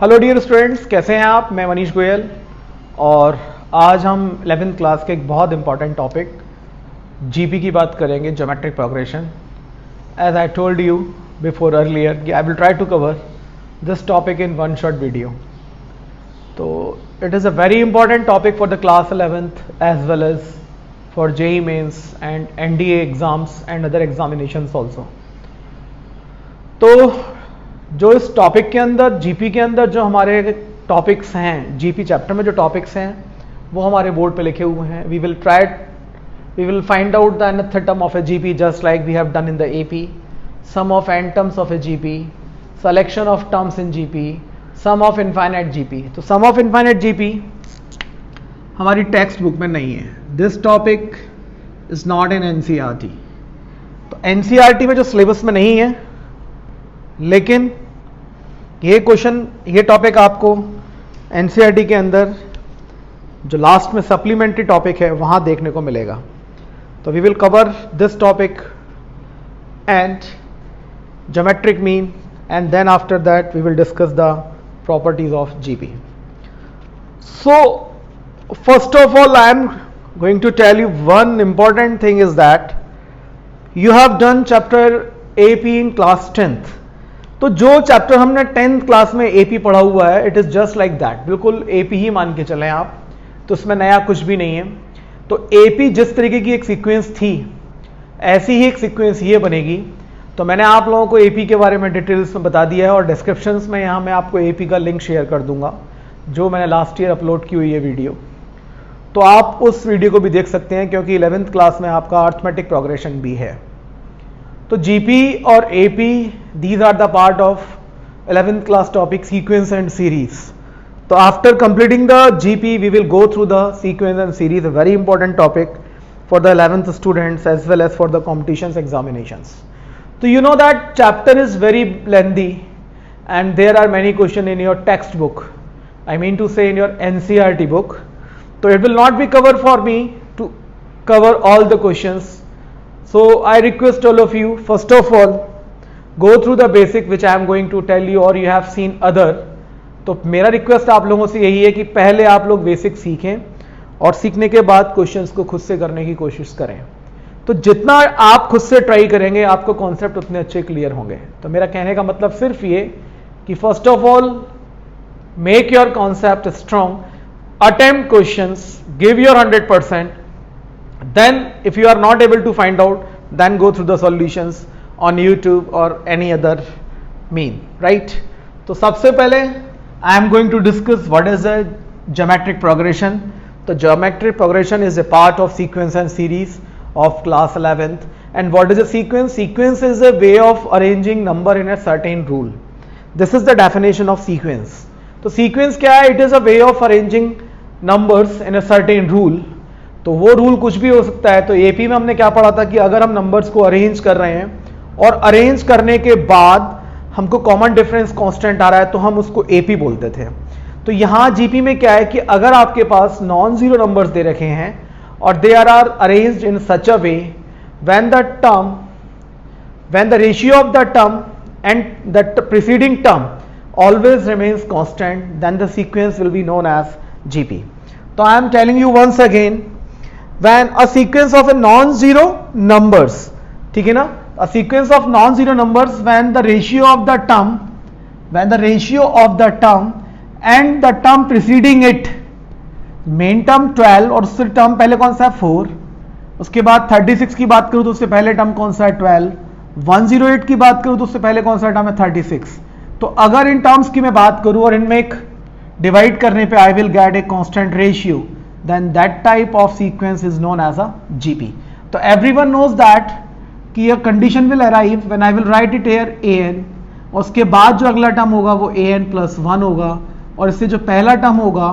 Hello dear students, कैसे हैं आप? मैं मनीष गोयल और आज हम 11th क्लास के एक बहुत इंपॉर्टेंट टॉपिक जीपी की बात करेंगे, geometric progression. As I told you before earlier कि I will try to cover this topic in one short video. तो it is a very important topic for the class 11th as well as for JEE Mains and NDA exams and other examinations also. तो जो इस topic के अंदर, GP के अंदर जो हमारे टॉपिक्स हैं, जीपी चैप्टर में जो टॉपिक्स हैं वो हमारे बोर्ड पे लिखे हुए हैं। We will find out the nth term of a GP just like we have done in the AP, sum of n terms of a GP, selection of terms in GP, sum of infinite GP। तो sum of infinite GP हमारी text book में नहीं है। This topic is not in NCERT। तो NCERT में जो syllabus में नहीं है, लेकिन ये टॉपिक आपको NCERT के अंदर जो लास्ट में सप्लीमेंट्री टॉपिक है वहां देखने को मिलेगा। तो we will cover this topic and geometric mean and then after that we will discuss the properties of GP. So first of all I am going to tell you one important thing is that you have done chapter AP in class 10th। तो जो chapter हमने 10th class में AP पढ़ा हुआ है, it is just like that, बिल्कुल AP ही मान के चलें आप। तो इसमें नया कुछ भी नहीं है। तो AP जिस तरीके की एक सीक्वेंस थी, ऐसी ही एक सीक्वेंस ये बनेगी। तो मैंने आप लोगों को AP के बारे में डिटेल्स में बता दिया है और डिस्क्रिप्शंस में यहाँ मैं आपको AP का लिंक शेयर कर दूंगा, जो मैंने लास्ट ईयर अपलोड की हुई है वीडियो। तो आप उस वीडियो को भी देख सकते हैं, क्योंकि 11th क्लास में आपका अर्थमेटिक प्रोग्रेशन भी है। तो GP और AP, these are the part of 11th class topic sequence and series. So after completing the GP, we will go through the sequence and series, a very important topic for the 11th students as well as for the competitions examinations. So you know that chapter is very lengthy and there are many questions in your textbook. I mean to say in your NCERT book. So it will not be covered for me to cover all the questions. So I request all of you, first of all, go through the basic which I am going to tell you, or you have seen other। तो मेरा request आप लोगों से यही है कि पहले आप लोग बेसिक सीखें और सीखने के बाद क्वेश्चंस को खुद से करने की कोशिश करें। तो जितना आप खुद से ट्राई करेंगे, आपको कॉन्सेप्ट उतने अच्छे क्लियर होंगे। तो मेरा कहने का मतलब सिर्फ ये कि first of all make your concept strong, attempt questions, give your 100%। Then if you are not able to find out, then go through the solutions on YouTube or any other mean, right? तो सबसे पहले I am going to discuss what is a geometric progression। तो geometric progression is a part of sequence and series of class 11th। and what is a sequence? Sequence is a way of arranging number in a certain rule। This is the definition of sequence। तो sequence क्या है? It is a way of arranging numbers in a certain rule। तो वो rule कुछ भी हो सकता है। तो AP में हमने क्या पढ़ा था कि अगर हम नंबर्स को अरेंज कर रहे हैं और अरेंज करने के बाद हमको कॉमन डिफरेंस कांस्टेंट आ रहा है, तो हम उसको AP बोलते थे। तो यहाँ GP में क्या है कि अगर आपके पास नॉन जीरो नंबर्स दे रखे हैं और they are arranged in such a way when the ratio of the term and the preceding term always remains constant, then the sequence will be known as GP। तो I am telling you once again, when a sequence of a non-zero numbers, ठीक है ना, a sequence of non-zero numbers when the ratio of the term and the term preceding it, main term 12 और उससे term पहले कौन सा है 4, उसके बाद 36 की बात करूं तो उससे पहले टर्म कौन सा है 12, 108 की बात करूं तो उससे पहले कौन सा टर्म है 36। तो अगर इन टर्म्स की मैं बात करूं और इनमें एक डिवाइड करने पे I will get a constant ratio, then that type of sequence is known as a GP। तो everyone knows that कि a condition will arrive when I will write it here an, और उसके बाद जो अगला term होगा वो an plus 1 होगा, और इससे जो पहला टर्म होगा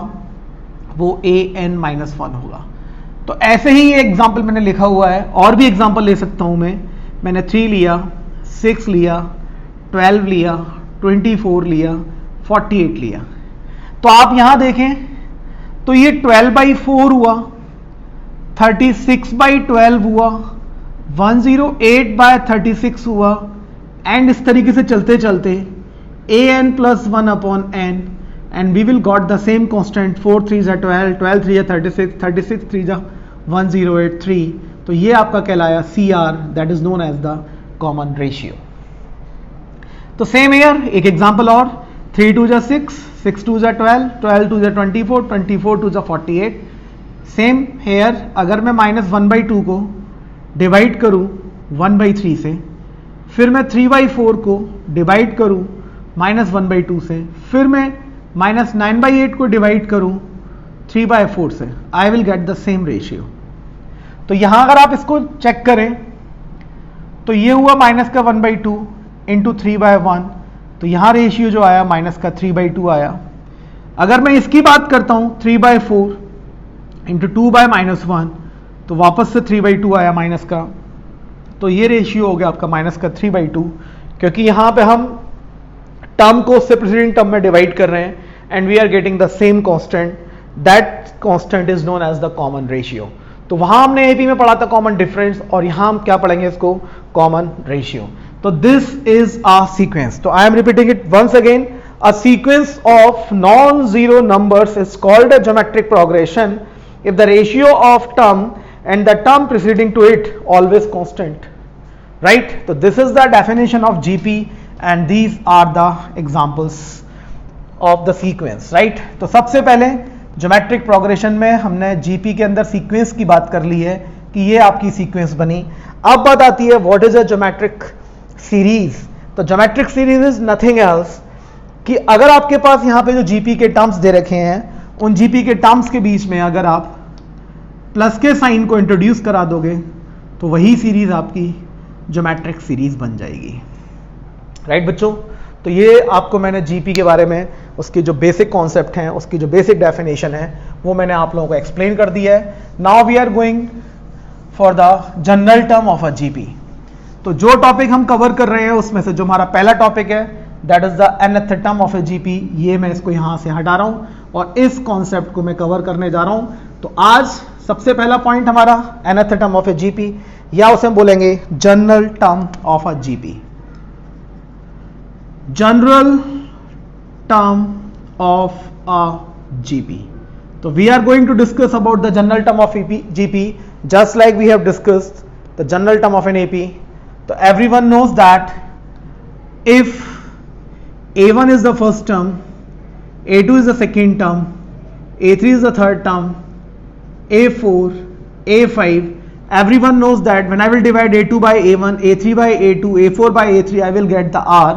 वो an minus 1 होगा। तो ऐसे ही ये एग्जाम्पल मैंने लिखा हुआ है, और भी एग्जाम्पल ले सकता हूं मैंने 3 लिया, 6 लिया, 12 लिया, 24 लिया, 48 लिया। तो आप यहां देखें तो ये 12/4 हुआ, 36/12 हुआ, 108/36 हुआ, एंड इस तरीके से चलते चलते an plus 1 upon n, and we will got the same constant 4 3 जा 12, 12 3 जा 36, 36 3 जा 1083. तो ये आपका कहलाया CR, that is known as the common ratio. तो सेम ईयर एक एग्जांपल और 3 2 जा 6, 6 2 जा 12, 12 2 जा 24, 24 2 जा 48. सेम हेयर अगर मैं -1/2 को डिवाइड करूं 1/3 से, फिर मैं 3/4 को डिवाइड करूं -1/2 से, फिर मैं -9/8 को डिवाइड करूं 3/4 से, I will get the same ratio. तो यहां अगर आप इसको चेक करें तो ये हुआ -1/2 इंटू 3/1, तो यहां रेशियो जो आया -3/2 आया. अगर मैं इसकी बात करता हूं 3/4 इंटू 2/-1, तो वापस से 3/2 आया माइनस का. तो ये रेशियो हो गया आपका -3/2, क्योंकि यहां पे हम टर्म को उससे प्रीसीडिंग टर्म में डिवाइड कर रहे हैं and we are getting the same constant. That constant is known as the common ratio. तो वहां हमने एपी में पढ़ा था कॉमन डिफरेंस, और यहां हम क्या पढ़ेंगे इसको, कॉमन रेशियो. तो दिस इज अ सीक्वेंस. तो I am repeating it once again. A sequence of non zero numbers is called a geometric progression if the ratio of term and the term preceding to it always constant, right? So this is the definition of GP and these are the examples of the sequence, right? तो सबसे पहले geometric progression में हमने GP के अंदर sequence की बात कर ली है कि ये आपकी सीक्वेंस बनी. अब बात आती है what is a geometric series. तो geometric series is nothing else कि अगर आपके पास यहाँ पे जो GP के टर्म्स दे रखे हैं, उन GP के टर्म्स के बीच में अगर आप प्लस के साइन को इंट्रोड्यूस करा दोगे तो वही सीरीज आपकी ज्योमेट्रिक सीरीज बन जाएगी. राइट बच्चों. तो ये आपको मैंने GP के बारे में उसके जो बेसिक कॉन्सेप्ट हैं, उसकी जो बेसिक डेफिनेशन है, वो मैंने आप लोगों को एक्सप्लेन कर दिया है. Now we are going for the general term of a GP. तो जो टॉपिक हम कवर कर रहे हैं उसमें से जो हमारा पहला टॉपिक है that is the nth term of a GP. ये मैं इसको यहां से हटा रहा हूं और इस कॉन्सेप्ट को मैं कवर करने जा रहा हूं. तो आज सबसे पहला पॉइंट हमारा nth term of a GP, या उसे हम बोलेंगे general term of a GP. General term of a GP. तो we are going to discuss about the general term of GP just like we have discussed the general term of an AP. तो everyone knows that if A1 is the first term, A2 is the second term, A3 is the third term, A4, A5, everyone knows that when I will divide A2 by A1, A3 by A2, A4 by A3, I will get the R.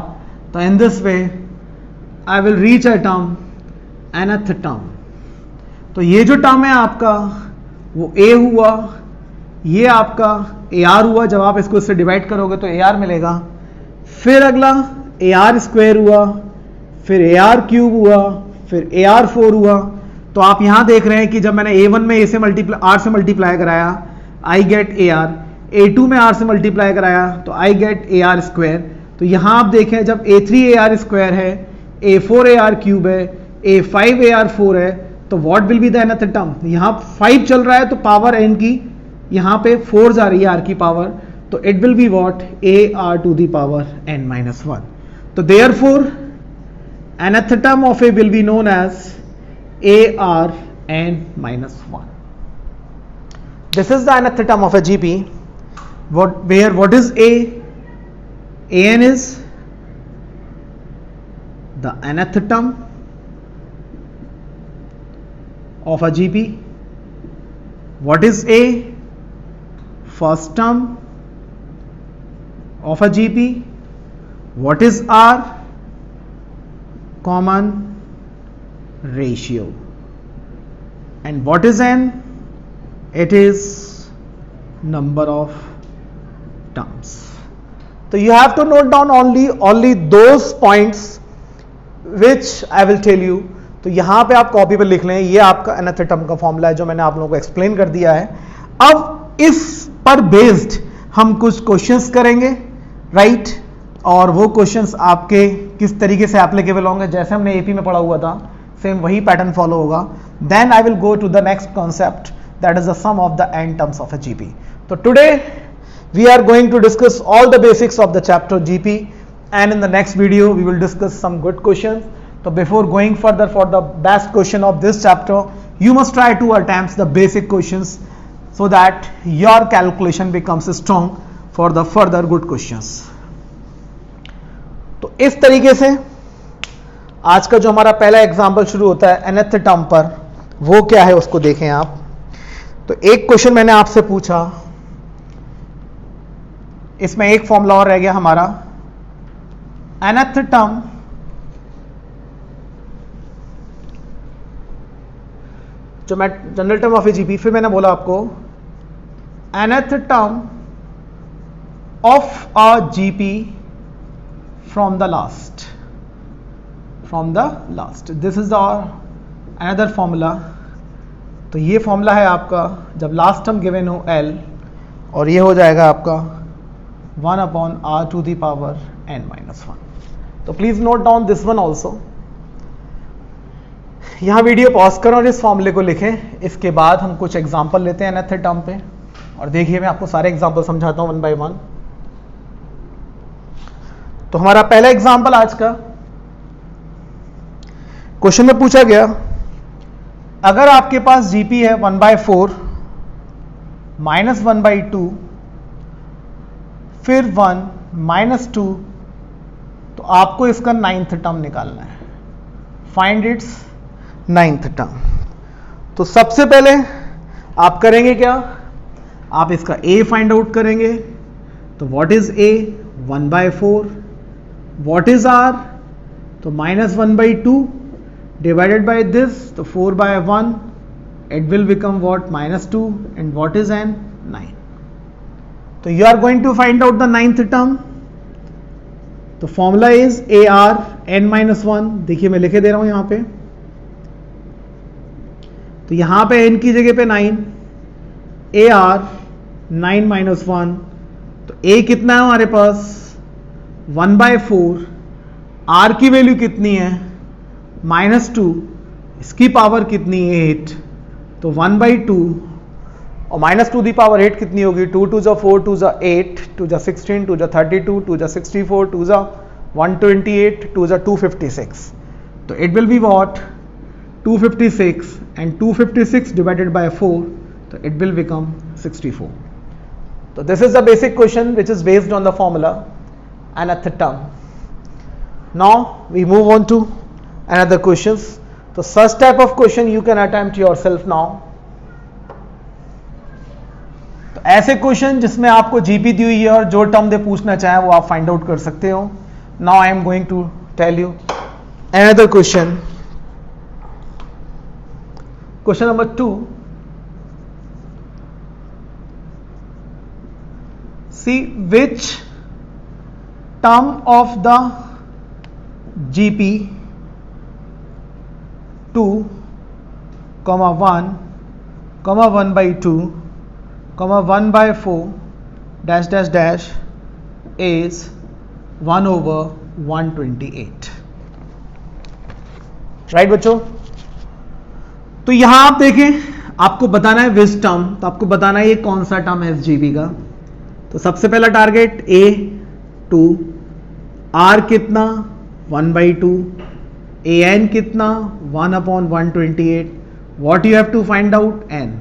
So in this way I will reach a term, nth term. तो ये जो term है आपका वो A हुआ, ये आपका AR हुआ. जब आप इसको इससे डिवाइड करोगे तो AR मिलेगा. फिर अगला AR स्क्वायर हुआ, फिर AR क्यूब हुआ, फिर AR4 हुआ. तो आप यहां देख रहे हैं कि जब मैंने A1 में A से R से मल्टीप्लाई कराया आई गेट AR, A2 में R से मल्टीप्लाई कराया तो आई गेट AR स्क्वायर. तो यहां आप देखें जब A3 AR स्क्वायर है, A4 AR क्यूब है, A5 AR4 है, तो what will be the nth term. यहां 5 चल रहा है तो पावर n की यहां पे 4 जा रही है R की पावर, तो it will be what AR to the power n-1. तो therefore nth term of A will be known as AR n-1. This is the nth term of a GP. What is A? An is the nth term of a GP. What is A? First term of a GP. What is R? Common ratio. And what is N? It is number of terms. So you have to note down only those points which I will tell you. तो यहाँ पे आप copy पे लिख लें, ये आपका nth term का फॉर्मूला है जो मैंने आप लोगों को एक्सप्लेन कर दिया है. अब इस पर बेस्ड हम कुछ क्वेश्चंस करेंगे, राइट? और वो क्वेश्चंस आपके किस तरीके से एप्लीकेबल होंगे, जैसे हमने एपी में पढ़ा हुआ था सेम वही पैटर्न फॉलो होगा. Then I will go to the next concept that is the sum of the n terms of a GP. तो today we are going to discuss all the basics of the chapter GP and in the next video we will discuss some good questions. So before going further for the best question of this chapter, you must try to attempt the basic questions so that your calculation becomes strong for the further good questions. तो इस तरीके से आज का जो हमारा पहला example शुरू होता है nth टर्म पर, वो क्या है उसको देखें आप. तो एक क्वेश्चन मैंने आपसे पूछा, इसमें एक फॉर्मूला और रह गया हमारा. nth टर्म जो मैं general term of a GP, फिर मैंने बोला आपको nth term of a GP from the last, this is our another formula. तो ये फॉर्मूला है आपका जब लास्ट टर्म गिवन हो L, और ये हो जाएगा आपका 1/r to the power n-1. तो please note down this one also. यहाँ वीडियो पॉज करें और इस फॉर्मूले को लिखें. इसके बाद हम कुछ एग्जाम्पल लेते हैं nth टर्म पे, और देखिए मैं आपको सारे एग्जाम्पल समझाता हूँ वन बाय वन. तो हमारा पहला एग्जाम्पल आज का क्वेश्चन में पूछा गया, अगर आपके पास जीपी है 1/4 माइनस 1/2 फिर 1 माइनस 2, तो आपको इसका 9th टर्म निकालना है. Find its 9th term. तो सबसे पहले आप करेंगे क्या, आप इसका a फाइंड आउट करेंगे. तो what is a? 1/4. What is r? तो -1/2 divided by this, तो 4/1, it will become what? -2. and what is n? 9. तो you are going to find out the 9th term. तो formula is ar n-1. देखिए मैं लिखे दे रहा हूं यहां पे. तो यहां पे n की जगह पे 9, ar 9-1. तो a कितना है हमारे पास? 1/4. r की वैल्यू कितनी है? -2. इसकी पावर कितनी है? 8. तो 1/2 और -2 दी पावर 8 कितनी होगी? 2 2 जा 4, 2 जा 8, 2 जा 16, 2 जा 32, 2 जा 64, 2 जा 128, 2 जा 256. तो it will be what? 256, and 256 divided by 4, तो it will become 64. So this is the basic question which is based on the formula nth term. Now we move on to another questions. So such type of question you can attempt yourself now. तो ऐसे question जिसमें आपको GP दी हुई है और जो term दे पूछना चाहे वो आप फाइंड आउट कर सकते हो. Now I am going to tell you another question. Question number 2. See which term of the GP 2, 1, 1/2, 1/4 dash dash dash is 1/128. Right बच्चों? तो यहां आप देखें, आपको बताना है विच टर्म. तो आपको बताना है ये कौन सा टर्म है जीपी का. तो सबसे पहला टारगेट a 2, r कितना? 1/2, an कितना? 1/128. what you have to find out? n.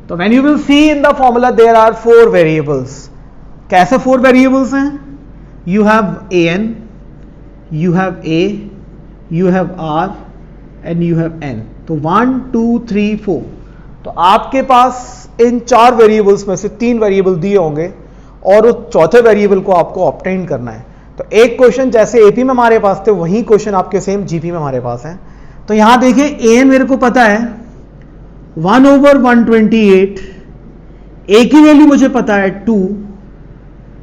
तो when you will see in the formula there are 4 variables. कैसे 4 variables हैं? you have an, you have a, you have r and you have n. तो 1 2 3 4. तो आपके पास इन 4 variables में से 3 variable दिए होंगे और उस चौथे वेरिएबल को आपको ऑब्टेन करना है. तो एक क्वेश्चन जैसे एपी में हमारे पास थे वही क्वेश्चन आपके सेम जीपी में हमारे पास है. तो यहां देखिए एन मेरे को पता है 1/128, ए की वैल्यू मुझे पता है 2,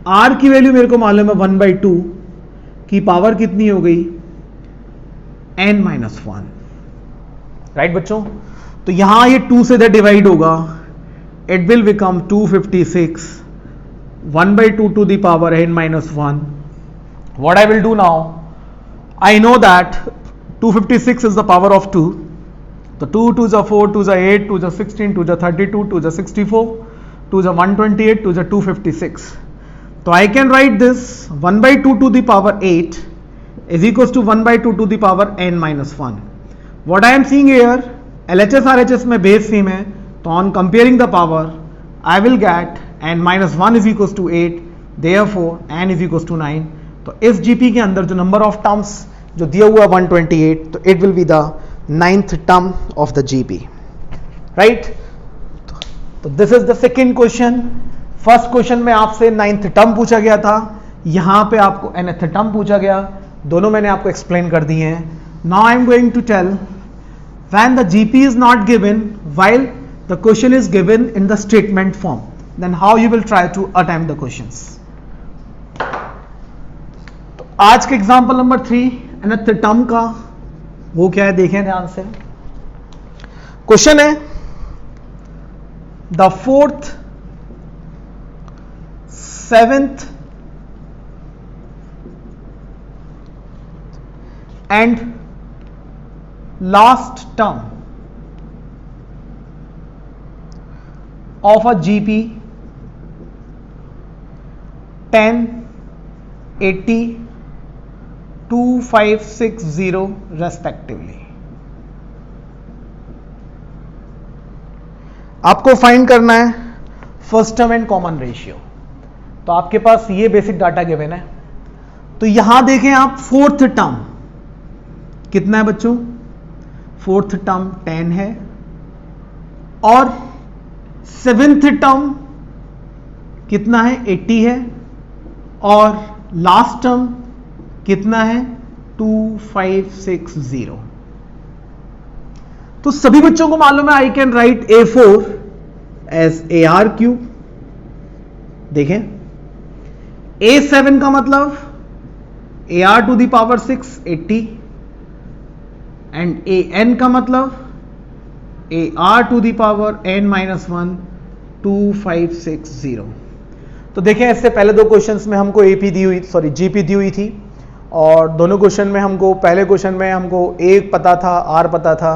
आर की वैल्यू मेरे को मालूम है 1/2 की पावर कितनी हो गई? n-1. राइट बच्चों? तो यहां ये 2 से डिवाइड होगा, it will become 256, 1/2 to the power n-1. What I will do now, I know that 256 is the power of 2. So 2 2s are 4, 2s are 8, 2s are 16, 2s are 32, 2s are 64, 2s are 128, 2s are 256. तो I can write this 1/2 to the power 8 is equals to 1/2 to the power n minus 1. What I am seeing here, LHS RHS में base same है, तो on comparing the power I will get n minus 1 is equals to 8, therefore n is equals to 9. तो इस GP के अंदर जो number of terms जो दिया हुआ 128, तो it will be the 9th term of the GP, right. तो this is the second question. First question में आपसे 9th टर्म पूछा गया था, यहां पे आपको nth टर्म पूछा गया, दोनों मैंने आपको एक्सप्लेन कर दिए हैं. Now I am going to tell when the GP is not given while the question is given in the statement form, then how you will try to attempt the questions. तो आज के example number 3 nth term का वो क्या है देखें ध्यान से. क्वेश्चन है the 4th, 7th and last term of a GP 10, 80, 2560 respectively. आपको फाइंड करना है first term and common ratio. तो आपके पास ये बेसिक डाटा गिवन है. तो यहां देखें आप 4th टर्म कितना है बच्चों, 4th टर्म 10 है और 7th टर्म कितना है 80 है और लास्ट टर्म कितना है 2560. तो सभी बच्चों को मालूम है I can write A4 as AR cube. देखें A7 का मतलब AR to the power 6 80 and AN का मतलब AR to the power n minus 1 2560. तो देखें इससे पहले दो क्वेश्चंस में हमको GP दी हुई थी और दोनों क्वेश्चन में हमको पहले क्वेश्चन में हमको A पता था R पता था,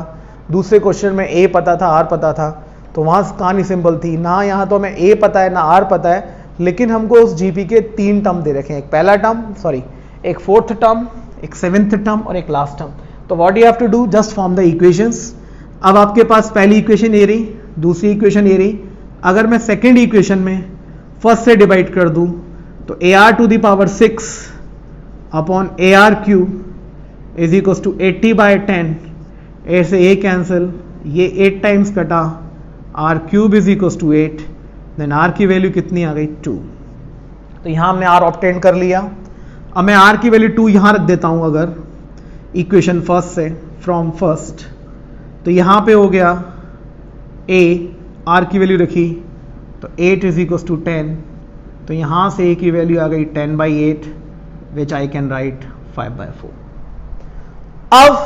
दूसरे क्वेश्चन में A पता था R पता था. तो वहां कहानी सिंपल थी ना, यहाँ तो हमें A पता है ना R पता है, लेकिन हमको उस GP के 3 टर्म दे रखे हैं, एक पहला टर्म एक 4th टर्म, एक 7th टर्म और एक लास्ट टर्म. तो what you have to do, just form the equations. अब आपके पास पहली इक्वेशन ये रही, दूसरी इक्वेशन ये रही. अगर मैं सेकेंड इक्वेशन में फर्स्ट से डिवाइड कर दूं तो AR to the power 6 upon AR cube is equal to 80/10. A से A कैंसिल, ये 8 टाइम्स कटा, R cube is equal to 8. Then R की वैल्यू कितनी आ गई 2. तो यहां हमने R ऑब्टेन कर लिया. अब मैं R की वैल्यू 2 यहां रख देता हूं अगर इक्वेशन फर्स्ट से फ्रॉम फर्स्ट. तो यहां पे हो गया A, R की वैल्यू रखी तो 8 इज इक्वल टू 10. तो यहां से A की वैल्यू आ गई 10/8 विच आई कैन राइट 5/4. अब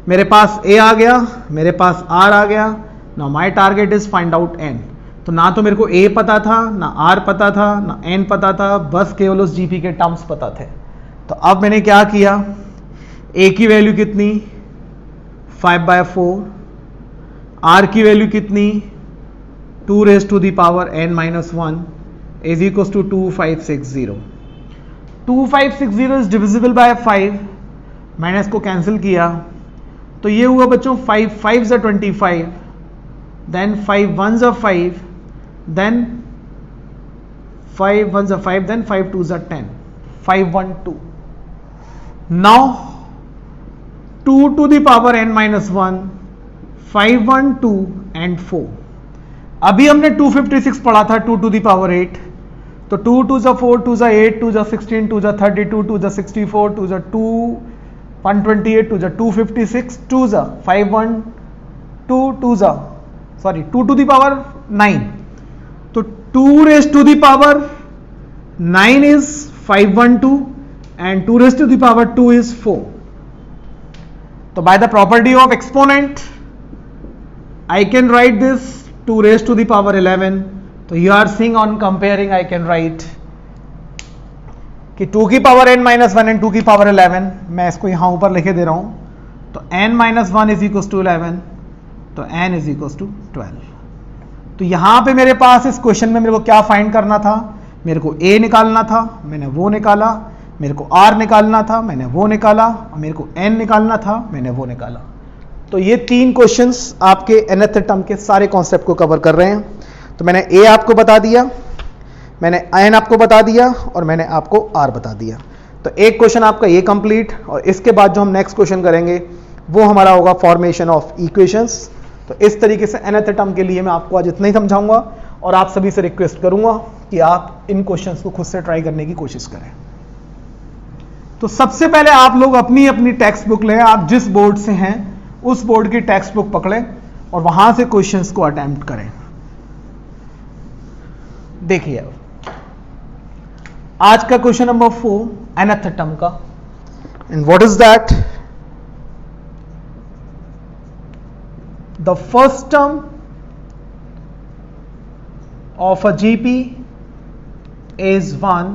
मेरे पास A आ गया, मेरे पास R आ गया. Now my target is find out n. तो ना तो मेरे को A पता था, ना R पता था, ना n पता था, बस केवल उस GP के टर्म्स पता थे. तो अब मैंने क्या किया, A की वैल्यू कितनी 5/4, R की वैल्यू कितनी 2 raised to the power n minus 1 is equals to 2560. 2560 is divisible by 5. मैंने इसको कैंसिल किया तो ये हुआ बच्चों 5 5s are 25, then 5 1s are 5, then 5 1s are 5, then 5 2s are 10, 512. Now 2 to the power n minus 1, 512 and 4. अभी हमने 256 पढ़ा था 2 to the power 8. तो 2 2s are 4, 2s are 8, 2s are 16, 2s are 32, 2s are 64, 2s are 2 128, 2s are 256, 2s are 512, 2s are 2 to the power 9. तो 2 raised to the power 9 is 512 and 2 raised to the power 2 is 4. So by the property of exponent I can write this 2 raised to the power 11. So you are seeing on comparing I can write कि 2 की power n minus 1 and 2 की power 11. मैं इसको यहाँ ऊपर लिखे दे रहा हूँ. तो n minus 1 is equals to 11, तो n is equals to 12. तो यहाँ पे मेरे पास इस क्वेश्चन में मेरे को क्या फाइंड करना था, मेरे को A निकालना था, मैंने वो निकाला, मेरे को R निकालना था, मैंने वो निकाला, और मेरे को N निकालना था, मैंने वो निकाला। तो ये 3 क्वेश्चंस आपके nth टर्म के सारे कॉन्सेप्ट को कवर कर रहे हैं। तो मैंने A आपको बता दिया, मैंने N आपको बता दिया, और मैंने आपको R बता दिया। तो एक क्वेश्चन आपका ये कंप्लीट, और इसके बाद जो हम नेक्स्ट क्वेश्चन करेंगे वो हमारा होगा फॉर्मेशन ऑफ इक्वेशंस। तो इस तरीके से nth टर्म के लिए मैं आपको आज इतना ही समझाऊंगा, और आप सभी से रिक्वेस्ट करूंगा कि आप इन क्वेश्चंस को खुद से ट्राई करने की कोशिश करें। तो सबसे पहले आप लोग अपनी अपनी टेक्स्ट बुक लें, आप जिस बोर्ड से हैं उस बोर्ड की टेक्स्ट बुक पकड़ें और वहां से क्वेश्चंस को अटेम्प्ट करें। देखिए अब आज का क्वेश्चन नंबर 4 nth टर्म का, and what is that? The first term of a GP is 1.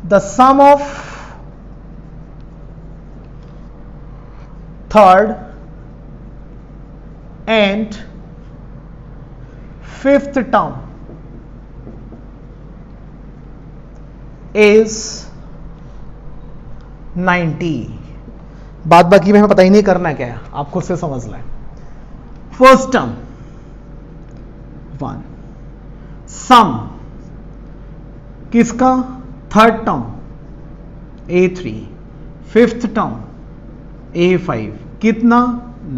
The sum of third and fifth term is 90. बात बाकी में हमें पता ही नहीं करना क्या है, आप खुद से समझ लें। फर्स्ट टर्म 1, सम किसका? Third term A3, fifth term A5, कितना?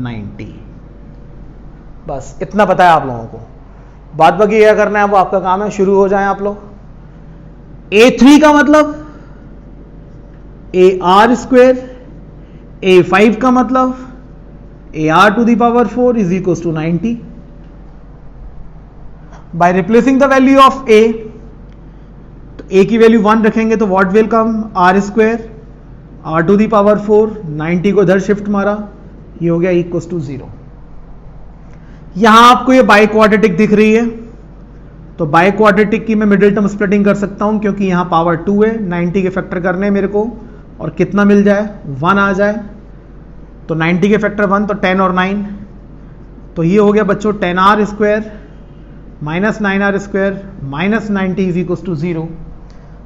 90। बस इतना पता है आप लोगों को, बात बाकी क्या करना है वो आपका काम है। शुरू हो जाएं आप लोग। A3 का मतलब AR स्क्वायर, A5 का मतलब AR to the power 4 is equal to 90। By replacing the value of A, तो A की वैल्यू 1 रखेंगे तो what will come? R square, R to the power 4, 90 को इधर शिफ्ट मारा, ये हो गया इक्वल टू 0। यहां आपको ये बाई क्वाड्रेटिक दिख रही है, तो बाई क्वाड्रेटिक की मैं मिडिल टर्म स्प्लिटिंग कर सकता हूं, क्योंकि यहां पावर 2 है, 90 के फैक्टर करने हैं मेरे को, और कितना मिल जाए? 1 आ जाए। तो 90 के फैक्टर 1, तो 10 और 9, तो ये हो गया बच्चों 10R square minus 9R square minus 90 is equal to 0।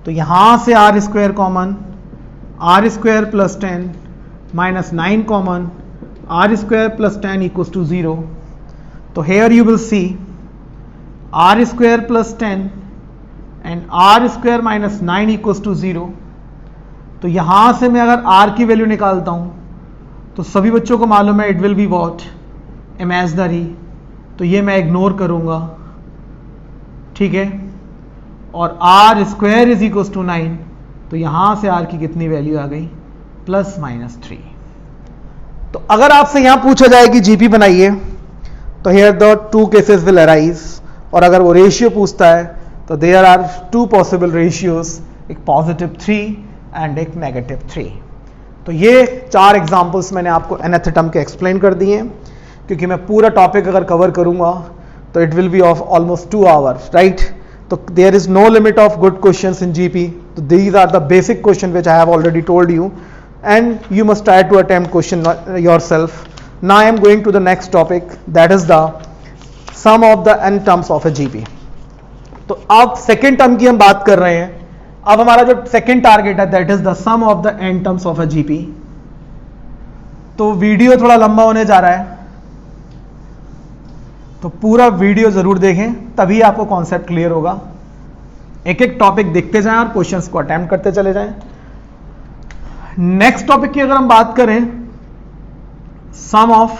तो यहां से R square common, R square plus 10 minus 9 common, R square plus 10 equal to 0। तो here you will see R square plus 10 and R square minus 9 equal to 0। तो यहां से मैं अगर R की वैल्यू निकालता हूं तो सभी बच्चों को मालूम है it will be what? Imaginary. तो ये मैं इग्नोर करूंगा, ठीक है। और R square is equal to 9, तो यहां से R की कितनी वैल्यू आ गई? Plus minus 3। तो अगर आपसे यहां पूछा जाए कि जीपी बनाइए, तो here the 2 cases will arise, और अगर वो रेशियो पूछता है तो देयर आर 2 पॉसिबल रेशियोज, एक पॉजिटिव 3 एंड एक नेगेटिव 3। तो ये 4 एग्जांपल्स मैंने आपको nth टर्म के एक्सप्लेन कर दिए हैं, क्योंकि मैं पूरा टॉपिक अगर कवर करूंगा तो it will be of almost 2 hours, right. तो there is no limit of good questions in GP. तो these are the basic question which I have already told you, and you must try to attempt question yourself. Now I am going to the next topic, that is the sum of the n terms of a GP. तो अब second term की हम बात कर रहे हैं। अब हमारा जो सेकेंड टारगेट है that is the sum of the n terms of a GP. तो वीडियो थोड़ा लंबा होने जा रहा है, तो पूरा वीडियो जरूर देखें, तभी आपको कॉन्सेप्ट क्लियर होगा। एक एक टॉपिक देखते जाएं और क्वेश्चंस को अटेम्प्ट करते चले जाएं। नेक्स्ट टॉपिक की अगर हम बात करें, सम ऑफ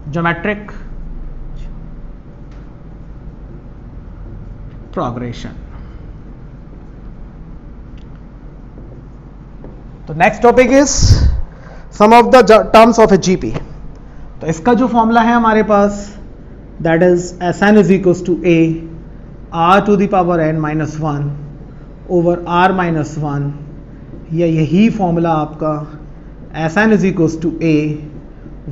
ज्योमेट्रिक प्रोग्रेशन। तो next topic is sum of the terms of a GP. तो इसका जो फॉर्मूला है हमारे पास, that is Sn is equal to A R to the power n minus 1 over R minus 1, या यही formula आपका Sn is equal to A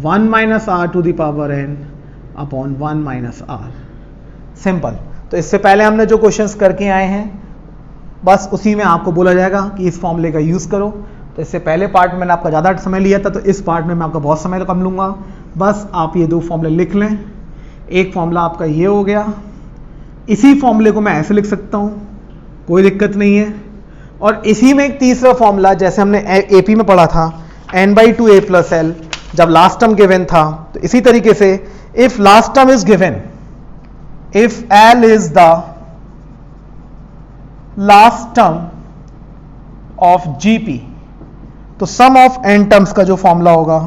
1 minus R to the power n upon 1 minus R। Simple. तो इससे पहले हमने जो questions करके आए हैं, बस उसी में आपको बोला जाएगा कि इस फॉर्मूले का यूज करो। तो इससे पहले पार्ट में मैंने आपका ज़्यादा समय लिया था, तो इस पार्ट में मैं आपका बहुत समय कम लूँगा। बस आप ये 2 फॉर्मूले लिख लें। एक फॉर्मूला आपका ये हो गया, इसी फॉर्मूले को मैं ऐसे लिख सकता हूं, कोई दिक्कत नहीं है। और इसी में एक तीसरा फॉर्मूला, जैसे हमने एपी में पढ़ा था n/2 a + l, जब लास्ट टर्म गिवन था, तो इसी तरीके से if last term is given, if l is the last term of GP, तो सम ऑफ n टर्म्स का जो फॉर्मूला होगा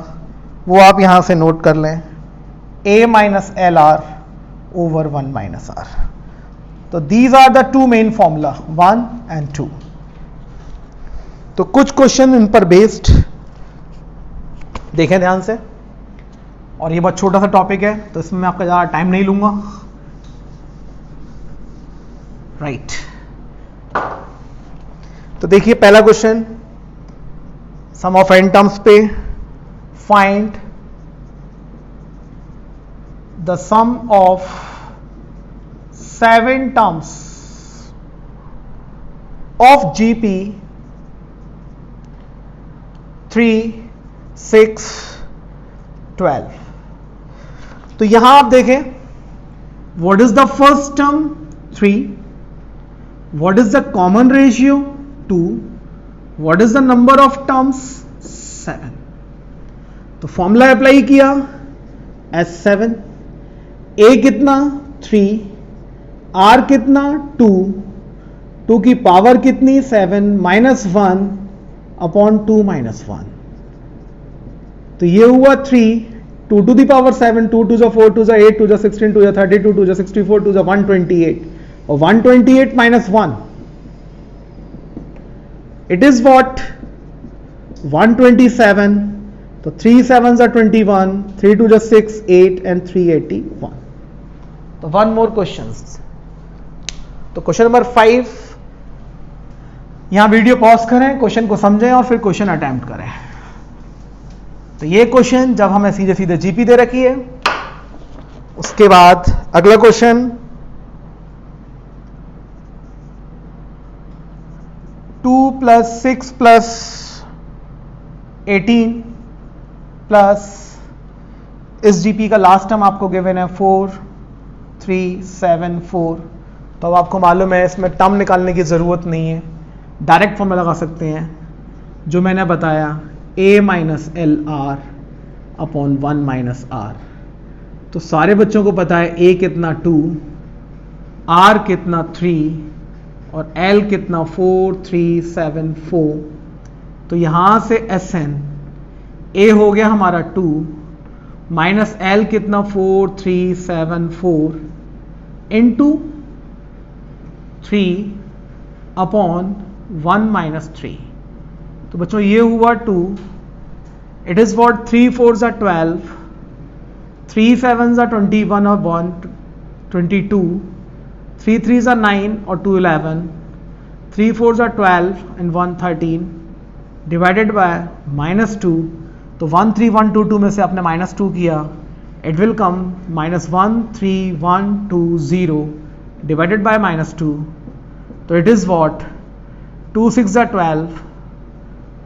वो आप यहां से नोट कर लें, a - LR over 1 - R। तो these are the two main formula 1 and 2। तो कुछ क्वेश्चन इन पर बेस्ड देखें ध्यान से, और ये बहुत छोटा सा टॉपिक है तो इसमें मैं आपका ज़्यादा टाइम नहीं लूंगा। राइट, तो देखिए पहला question, sum of n terms पे find the sum of 7 terms of GP 3, 6, 12। तो यहां आप देखें, what is the first term 3, what is the common ratio 2, what is the number of terms 7। तो फॉर्मूला अप्लाई किया S7, A कितना 3, R कितना 2, 2 की पावर कितनी 7 -1 अपॉन 2 - 1। तो ये हुआ 3, 2 to the power 7, 2 to the 4, 2 to the 8, 2 to the 16, 2 to the 32, 2 to the 64, 2 to the 128, और 128 - 1, it is what 127। तो 3 7s are 21, 3 2 just 6, 8 and 3 81। तो वन मोर क्वेश्चंस। तो क्वेश्चन नंबर 5, यहां वीडियो पॉज करें, क्वेश्चन को समझें और फिर क्वेश्चन अटेम्प्ट करें। तो ये क्वेश्चन जब हमें सीधे सीधे GP दे रखी है, उसके बाद अगला क्वेश्चन 2 + 6 + 18 प्लस इस GP का लास्ट टर्म आपको गिवन है 4, 3, 7, 4। तो अब आपको मालूम है इसमें टर्म निकालने की ज़रूरत नहीं है, डायरेक्ट फॉर्मूला लगा सकते हैं जो मैंने बताया, a - LR अपॉन 1 - R। तो सारे बच्चों को पता है a कितना 2, R कितना 3 और L कितना 4, 3, 7, 4। तो यहां से SN A हो गया हमारा 2 माइनस L कितना 4, 3, 7, 4 इंटू 3 अपॉन 1 - 3। तो बच्चों ये हुआ 2, it is what 3 4s are 12, 3 7s are 21 और 1 22, 3 3s are 9 और 2 11, 3 4s are 12 and 1 13 divided by -2। तो 1 3 1 2 2 में से आपने -2 किया, it will come -1 3 1 2 0 divided by -2। तो it is what 2 6s are 12,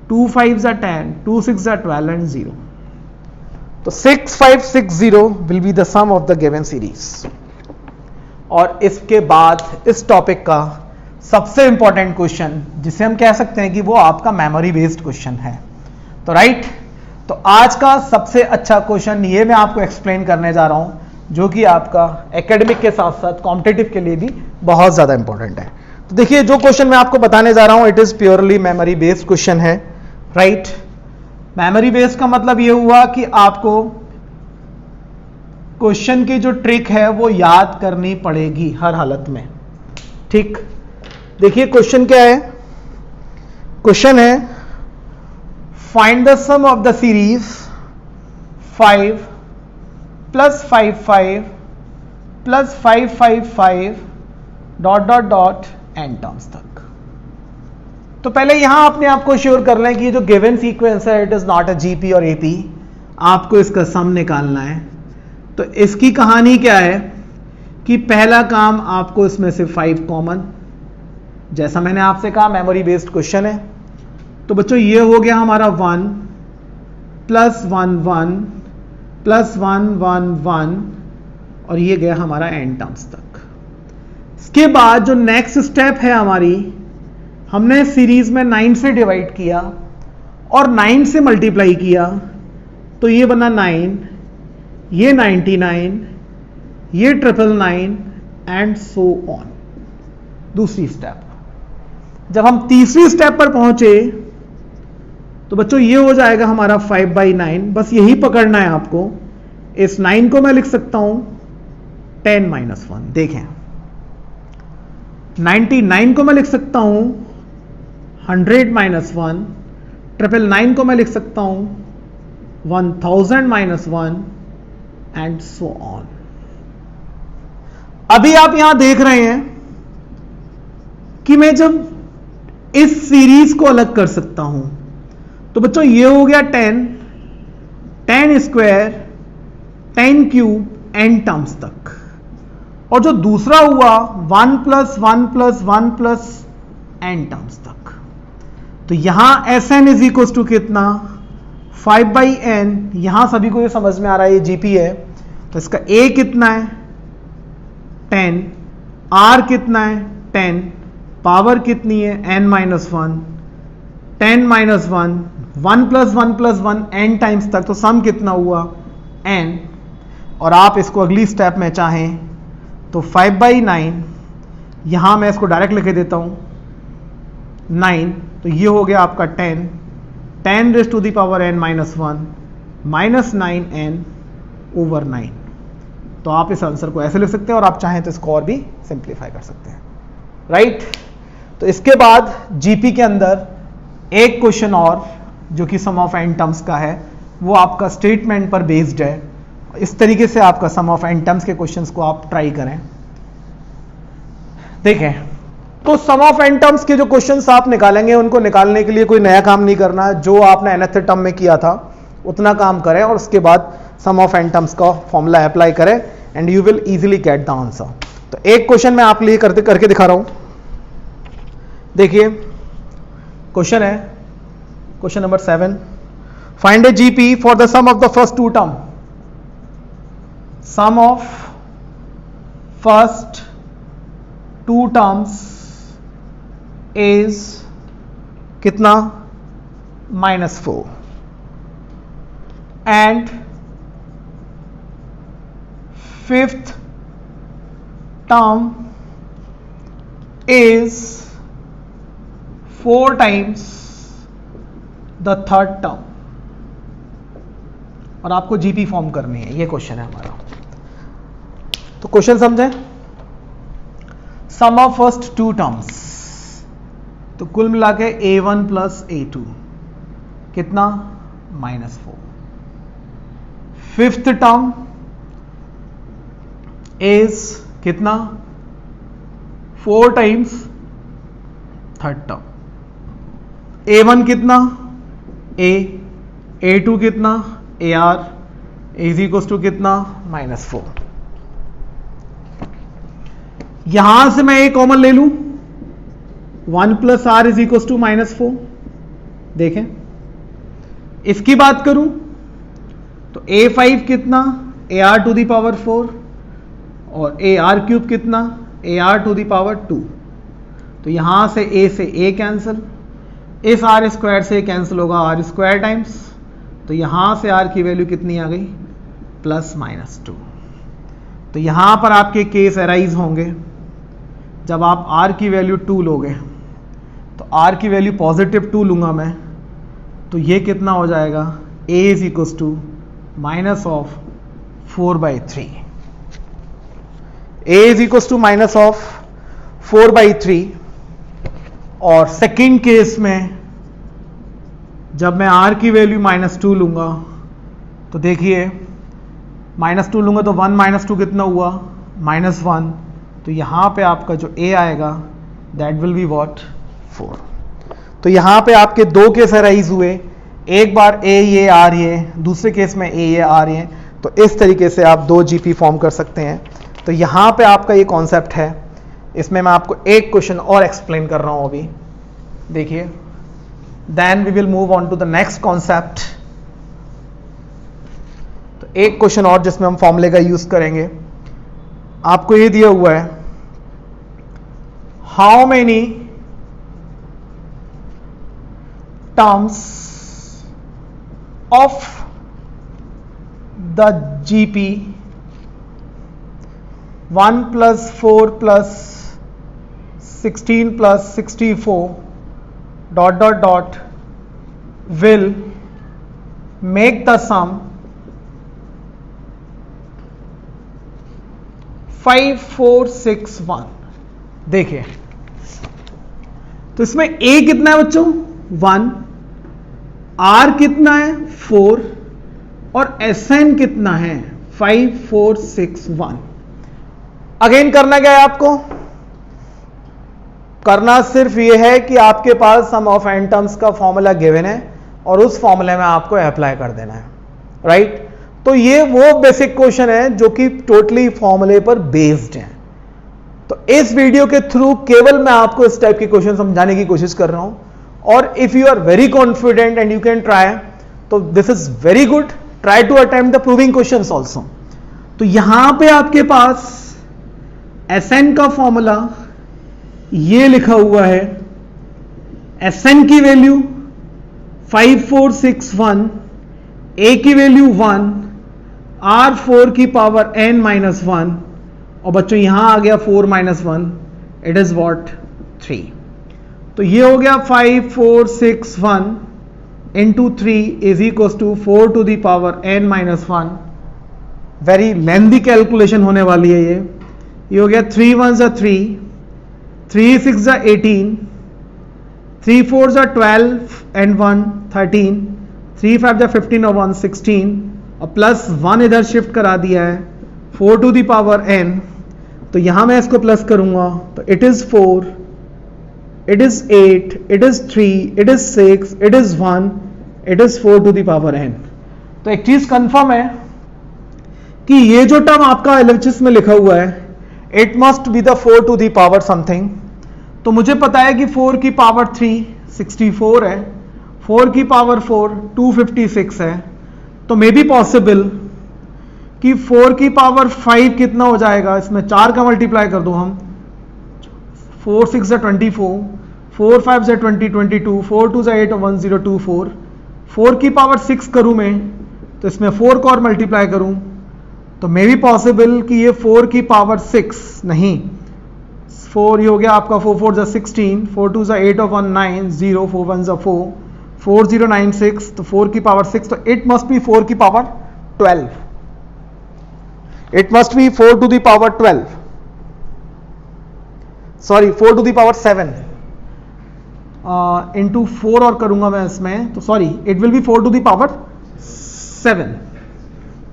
2 5s are 10, 2 6s are 12 and 0। तो 6 5 6 0 will be the sum of the given series. और इसके बाद इस टॉपिक का सबसे इंपॉर्टेंट क्वेश्चन, जिसे हम कह सकते हैं कि वो आपका मेमोरी बेस्ड क्वेश्चन है। तो राइट, तो आज का सबसे अच्छा क्वेश्चन ये मैं आपको एक्सप्लेन करने जा रहा हूं, जो कि आपका एकेडमिक के साथ साथ कॉम्पिटिटिव के लिए भी बहुत ज्यादा इंपॉर्टेंट है। तो देखिए जो क्वेश्चन मैं आपको बताने जा रहा हूं, it is purely memory based question है। राइट, मेमोरी बेस्ड का मतलब ये हुआ कि आपको क्वेश्चन की जो ट्रिक है वो याद करनी पड़ेगी हर हालत में। ठीक, देखिए क्वेश्चन क्या है, क्वेश्चन है find the sum of the series 5 + 5 5 + 5 5 5 ... n terms तक। तो पहले यहां अपने आप को श्योर कर लें कि ये जो गिवन सीक्वेंस है it is not a GP और एपी, आपको इसका सम निकालना है। तो इसकी कहानी क्या है कि पहला काम आपको इसमें से 5 कॉमन, जैसा मैंने आपसे कहा मेमोरी बेस्ड क्वेश्चन है। तो बच्चों ये हो गया हमारा 1 + 1 1 + 1 1 1 और ये गया हमारा n टर्म्स तक। इसके बाद जो नेक्स्ट स्टेप है हमारी, हमने सीरीज में 9 से डिवाइड किया और 9 से मल्टीप्लाई किया, तो ये बना 9, ये 99, ये 999 एंड सो ऑन। दूसरी स्टेप। जब हम तीसरी स्टेप पर पहुंचे तो बच्चों ये हो जाएगा हमारा 5/9। बस यही पकड़ना है आपको। इस 9 को मैं लिख सकता हूं 10 - 1। देखें, 99 को मैं लिख सकता हूं 100 - 1, 999 को मैं लिख सकता हूं 1000 - 1 एंड सो ऑन। अभी आप यहां देख रहे हैं कि मैं जब इस सीरीज को अलग कर सकता हूं, तो बच्चों ये हो गया 10 स्क्वायर 10 क्यूब n टर्म्स तक, और जो दूसरा हुआ 1 + 1 + 1 + n टर्म्स तक। तो यहां Sn इज इक्वल टू कितना, 5/n। यहां सभी को ये समझ में आ रहा है, ये जीपी है, तो इसका a कितना है 10, r कितना है 10, पावर कितनी है n - 1, 10 - 1, 1 + 1 + 1 n टाइम्स तक, तो सम कितना हुआ n। और आप इसको अगली स्टेप में चाहें तो 5/9, यहां मैं इसको डायरेक्ट लिख देता हूं 9, तो ये हो गया आपका 10 raised to the power n - 1 -9n/9। तो आप इस आंसर को ऐसे लिख सकते हैं, और आप चाहें तो इसको और भी सिंप्लीफाई कर सकते हैं, राइट। तो इसके बाद जीपी के अंदर एक क्वेश्चन और, जो कि सम ऑफ n टर्म्स का है, वो आपका स्टेटमेंट पर बेस्ड है। इस तरीके से आपका सम ऑफ n टर्म्स के क्वेश्चंस को आप ट्राई करें। देखें, तो सम ऑफ n टर्म्स के जो क्वेश्चंस आप निकालेंगे, उनको निकालने के लिए कोई नया काम नहीं करना, जो आपने nth टर्म में किया था उतना काम करें, और उसके बाद सम ऑफ n टर्म्स का फॉर्मूला अप्लाई करें and you will easily get the answer. तो एक क्वेश्चन मैं आप लिए करके दिखा रहा हूं। देखिए, क्वेश्चन है question number 7, find a GP for the sum of the first 2 term. Sum of first 2 terms is कितना, -4, and fifth term is 4 times the third term, और आपको जीपी फॉर्म करनी है। ये क्वेश्चन है हमारा। तो क्वेश्चन समझें, सम ऑफ फर्स्ट 2 टर्म्स, तो कुल मिला के a1 + a2 कितना, -4। फिफ्थ टर्म इज कितना, 4 टाइम्स थर्ड टर्म। a1 कितना, a, a2 कितना, ar, इज इक्वल टू कितना, -4। यहां से मैं a कॉमन ले लूं, 1 + r इज इक्वल टू -4। देखें, इसकी बात करूं तो a5 कितना, ar⁴, और ar³ कितना, ar⁴ 2। तो यहां से a कैंसिल, इस r² से कैंसिल होगा r² टाइम्स, तो यहां से r की वैल्यू कितनी आ गई, +-2। तो यहां पर आपके केस अराइज होंगे जब आप r की वैल्यू 2 लोगे, तो r की वैल्यू +2 लूंगा मैं, तो ये कितना हो जाएगा, a is equal to -4/3। a is equal to -4/3। और सेकेंड केस में जब मैं r की वैल्यू -2 लूंगा, तो देखिए -2 लूंगा तो 1 - 2 कितना हुआ, -1। तो यहां पे आपका जो a आएगा दैट विल बी व्हाट, 4। तो यहां पे आपके 2 केस अराइज हुए, एक बार a ये r ये, दूसरे केस में a ये r ये। तो इस तरीके से आप 2 जीपी फॉर्म कर सकते हैं। तो यहां पे आपका ये कॉन्सेप्ट है। इसमें मैं आपको एक क्वेश्चन और एक्सप्लेन कर रहा हूं अभी, देखिए, then we will move on to the next concept. तो एक क्वेश्चन और जिसमें हम फॉर्मूले का यूज करेंगे, आपको ये दिया हुआ है, how many terms of the GP 1 + 4 + 16 + 64 ... will make the sum 5461। देखिए तो इसमें a कितना है बच्चों 1, r कितना है 4 और Sn कितना है 5461। अगेन करना क्या है आपको, करना सिर्फ ये है कि आपके पास सम ऑफ n टर्म्स का फॉर्मूला गिवन है और उस फॉर्मूले में आपको अप्लाई कर देना है, राइट। तो ये वो बेसिक क्वेश्चन है जो कि टोटली फॉर्मूले पर बेस्ड है। तो इस वीडियो के थ्रू केवल मैं आपको इस टाइप के क्वेश्चन समझाने की कोशिश कर रहा हूं और if you are very confident and you can try, तो this is very good, try to attempt the proving questions also. तो यहां पे आपके पास Sn का फॉर्मूला ये लिखा हुआ है, Sn की वैल्यू 5461, A की वैल्यू 1, R4 की पावर n - 1 और बच्चों यहां आ गया 4 - 1, इट इज व्हाट 3। तो ये हो गया 5461 into 3 is equals to 4 to the power n - 1। Very lengthy calculation होने वाली है ये हो गया 3 1s are 3, 3 6s are 18, 3 4s are 12 and 1 13, 3 5s are 15 और 1 16 और प्लस 1 इधर शिफ्ट करा दिया है 4 to the power n। तो यहां मैं इसको प्लस करूंगा तो it is 4, it is 8, it is 3, it is 6, it is 1, it is 4 to the power n। तो एक चीज कंफर्म है कि ये जो टर्म आपका LHS में लिखा हुआ है it must be the 4 to the power something. तो मुझे पता है कि 4 की पावर 3 64 है, 4 की पावर 4 256 है। तो मे बी पॉसिबल कि 4 की पावर 5 कितना हो जाएगा, इसमें 4 का मल्टीप्लाई कर दो हम, 4 6 are 24, 4 5 are 20 22, 4 2 are 8 और 1 0 2 4, 4 की पावर 6 करूं मैं तो इसमें 4 को और मल्टीप्लाई करूं तो मे बी पॉसिबल कि ये 4 की पावर 6 नहीं, 4 ये हो गया आपका 4 4 16, 4 2 8 और 1 9 0 4 1 4 4 0 9 6, तो 4 की पावर 6, तो इट मस्ट बी 4 की power 12, it must be 4 to the power 12, sorry 4 to the power 7 into 4 और करूंगा मैं इसमें तो sorry it will B 4 to the power 7,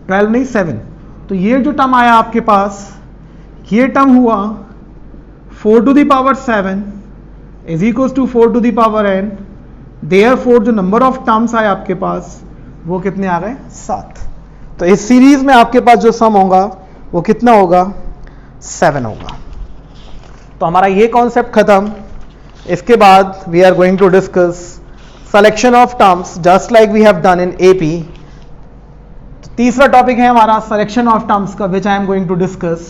12 नहीं 7। तो ये जो टर्म आया आपके पास, ये टर्म हुआ 4 to the power 7 is equal to 4 to the power n। Therefore जो नंबर ऑफ टर्म्स आए आपके पास वो कितने आ गए 7। तो इस सीरीज में आपके पास जो सम होगा वो कितना होगा 7 होगा। तो हमारा ये कॉन्सेप्ट खत्म। इसके बाद we are going to discuss selection of terms just like we have done in AP। तीसरा टॉपिक है हमारा सिलेक्शन ऑफ टर्म्स का, which I am going to discuss.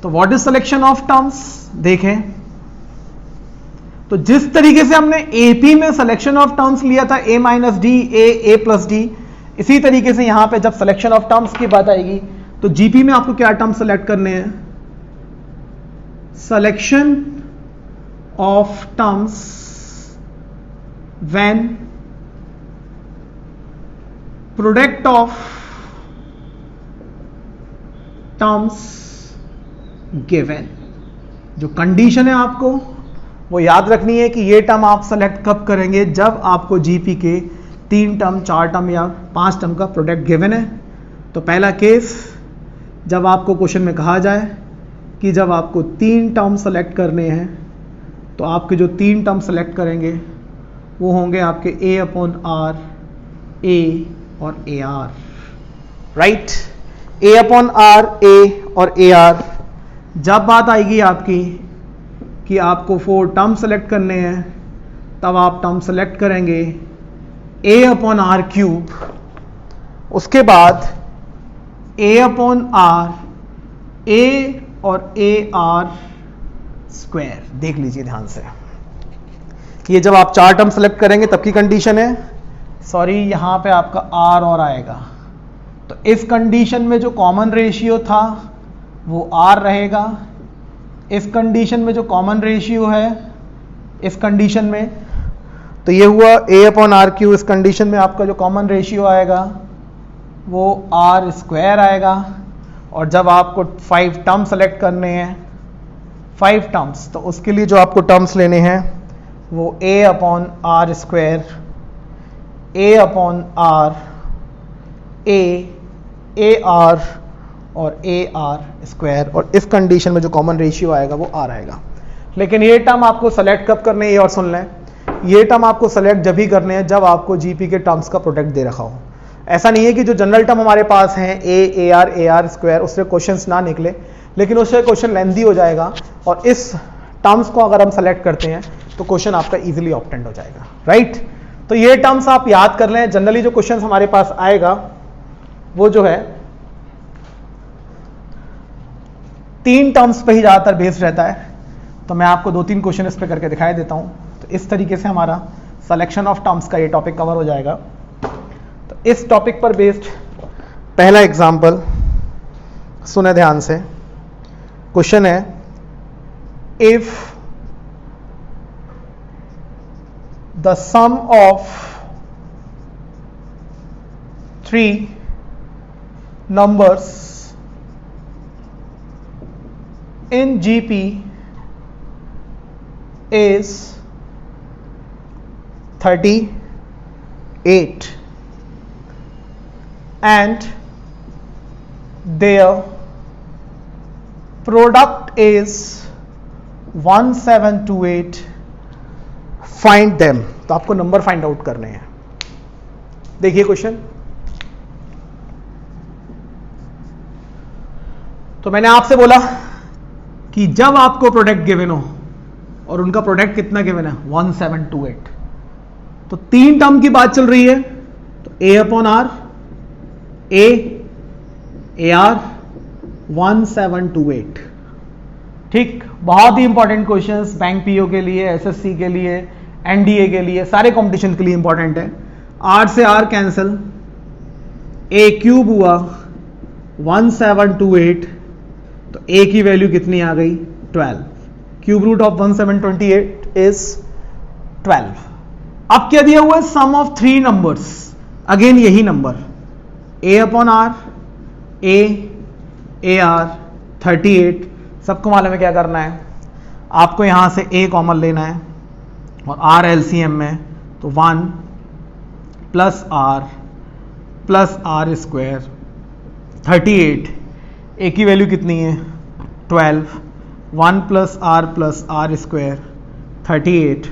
तो what is selection of terms, देखें तो जिस तरीके से हमने AP में सिलेक्शन ऑफ टर्म्स लिया था A - D A + D, इसी तरीके से यहां पे जब सिलेक्शन ऑफ टर्म्स की बात आएगी तो GP में आपको क्या टर्म सेलेक्ट करने हैं, selection of terms when product of terms given. जो कंडीशन है आपको वो याद रखनी है कि ये टर्म आप सेलेक्ट कब करेंगे, जब आपको GP के 3 टर्म 4 टर्म या 5 टर्म का प्रोडक्ट गिवन है। तो पहला केस जब आपको क्वेश्चन में कहा जाए कि जब आपको 3 टर्म सेलेक्ट करने हैं तो आपके जो 3 टर्म सेलेक्ट करेंगे वो होंगे आपके A/R, A और AR, राइट। A/R, A और AR। जब बात आएगी आपकी कि आपको 4 टर्म सेलेक्ट करने हैं तब आप टर्म सेलेक्ट करेंगे A/R³। उसके बाद A/R A और ए आर स्क्वायर। देख लीजिए ध्यान से, ये जब आप 4 टर्म सेलेक्ट करेंगे तब की कंडीशन है, सॉरी यहां पे आपका आर और आएगा, तो इस कंडीशन में जो कॉमन रेशियो था वो आर रहेगा, इस कंडीशन में जो कॉमन रेशियो है इस कंडीशन में, तो ये हुआ a अपॉन आर क्यू। इस कंडीशन में आपका जो कॉमन रेशियो आएगा वो आर स्क्वायर आएगा। और जब आपको 5 टर्म सेलेक्ट करने हैं, 5 टर्म्स, तो उसके लिए जो आपको टर्म्स लेने हैं वो a upon R square, a upon R, A R और ए आर स्क्वायर, और इस कंडीशन में जो कॉमन रेशियो आएगा वो आर आएगा। लेकिन ये टर्म आपको सेलेक्ट कब करने हैं, ये और सुन लें, ये टर्म आपको सेलेक्ट जब ही करने हैं जब आपको जीपी के टर्म्स का प्रोडक्ट दे रखा हो। ऐसा नहीं है कि जो जनरल टर्म हमारे पास हैं ए आर स्क्वायर, उससे क्वेश्चंस ना निकले, लेकिन उससे क्वेश्चन लेंथी हो जाएगा, और इस टर्म्स को अगर हम सेलेक्ट करते हैं तो क्वेश्चन आपका इजीली ऑब्टेंड हो जाएगा, राइट। तो ये टर्म्स आप याद कर लें। जनरली जो क्वेश्चन हमारे पास आएगा वो जो है 3 टर्म्स पे ही ज्यादातर बेस्ड रहता है। तो मैं आपको 2-3 क्वेश्चन इस पे करके दिखाई देता हूं। तो इस तरीके से हमारा सिलेक्शन ऑफ टर्म्स का ये टॉपिक कवर हो जाएगा। तो इस टॉपिक पर बेस्ड पहला एग्जांपल सुने ध्यान से। क्वेश्चन है, if the sum of 3 numbers in GP is 38 and their product is 1728, find them। तो आपको नंबर फाइंड आउट करने हैं। देखिए क्वेश्चन, तो मैंने आपसे बोला कि जब आपको प्रोडक्ट गिवन हो, और उनका प्रोडक्ट कितना गिवन है 1728, तो 3 टर्म की बात चल रही है, तो a upon R, A R 1728, ठीक। बहुत ही इंपॉर्टेंट क्वेश्चंस बैंक पीओ के लिए, एसएससी के लिए, एनडीए के लिए, सारे कंपटीशन के लिए इंपॉर्टेंट है। आर से आर कैंसिल, ए क्यूब हुआ 1728, तो a की वैल्यू कितनी आ गई 12। Cube root of 1728 is 12। अब क्या दिया हुआ है, सम ऑफ 3 नंबर्स, अगेन यही number a upon R, A R 38। सबको मालूम है क्या करना है, आपको यहां से a कॉमन लेना है और r एलसीएम में, तो 1 प्लस आर स्क्वायर 38, a की वैल्यू कितनी है 12, 1 प्लस आर स्क्वायर 38,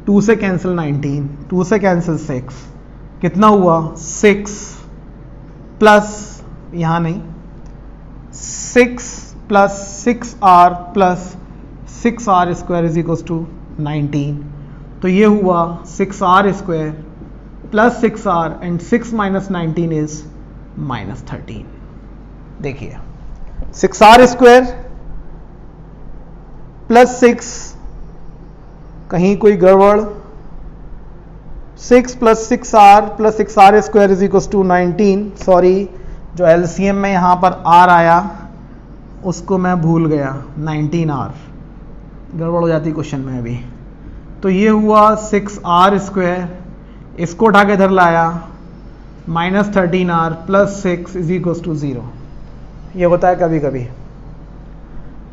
2 से कैंसिल 19, 2 से कैंसिल 6, कितना हुआ 6 प्लस, यहाँ नहीं, 6 plus 6r square is equal to 19। तो ये हुआ 6r square plus 6r and 6 minus 19 is -13। देखिए 6r स्क्वायर प्लस 6, कहीं कोई गड़बड़, 6 plus 6r square is equal to 19। Sorry, जो एलसीएम में यहां पर r आया उसको मैं भूल गया, 19r, गड़बड़ हो जाती क्वेश्चन में अभी। तो ये हुआ 6r स्क्वायर, इसको उठा के इधर लाया, -13r plus 6 is equal to 0। ये होता है कभी कभी।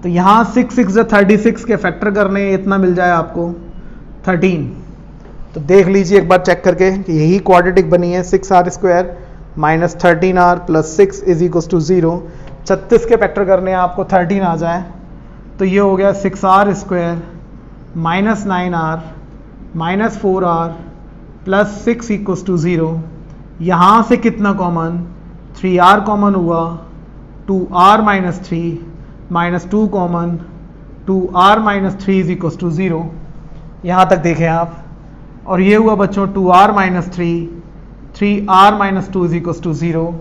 तो यहाँ 6 6 36 के फैक्टर करने, इतना मिल जाए आपको 13। तो देख लीजिए एक बार चेक करके कि यही क्वाड्रेटिक बनी है, 6r square minus 13r plus 6 is equal to 0। 36 के फैक्टर करने आपको 13 आ जाए, तो ये हो गया 6r square minus 9r minus 4r plus 6 equal to 0। यहाँ से कितना कॉमन, 3r कॉमन हुआ, 2r minus 3 minus 2 common, 2r minus 3 is equal to 0। यहाँ तक देखें आप। और ये हुआ बच्चों 2r minus 3, 3r minus 2 is equal to 0।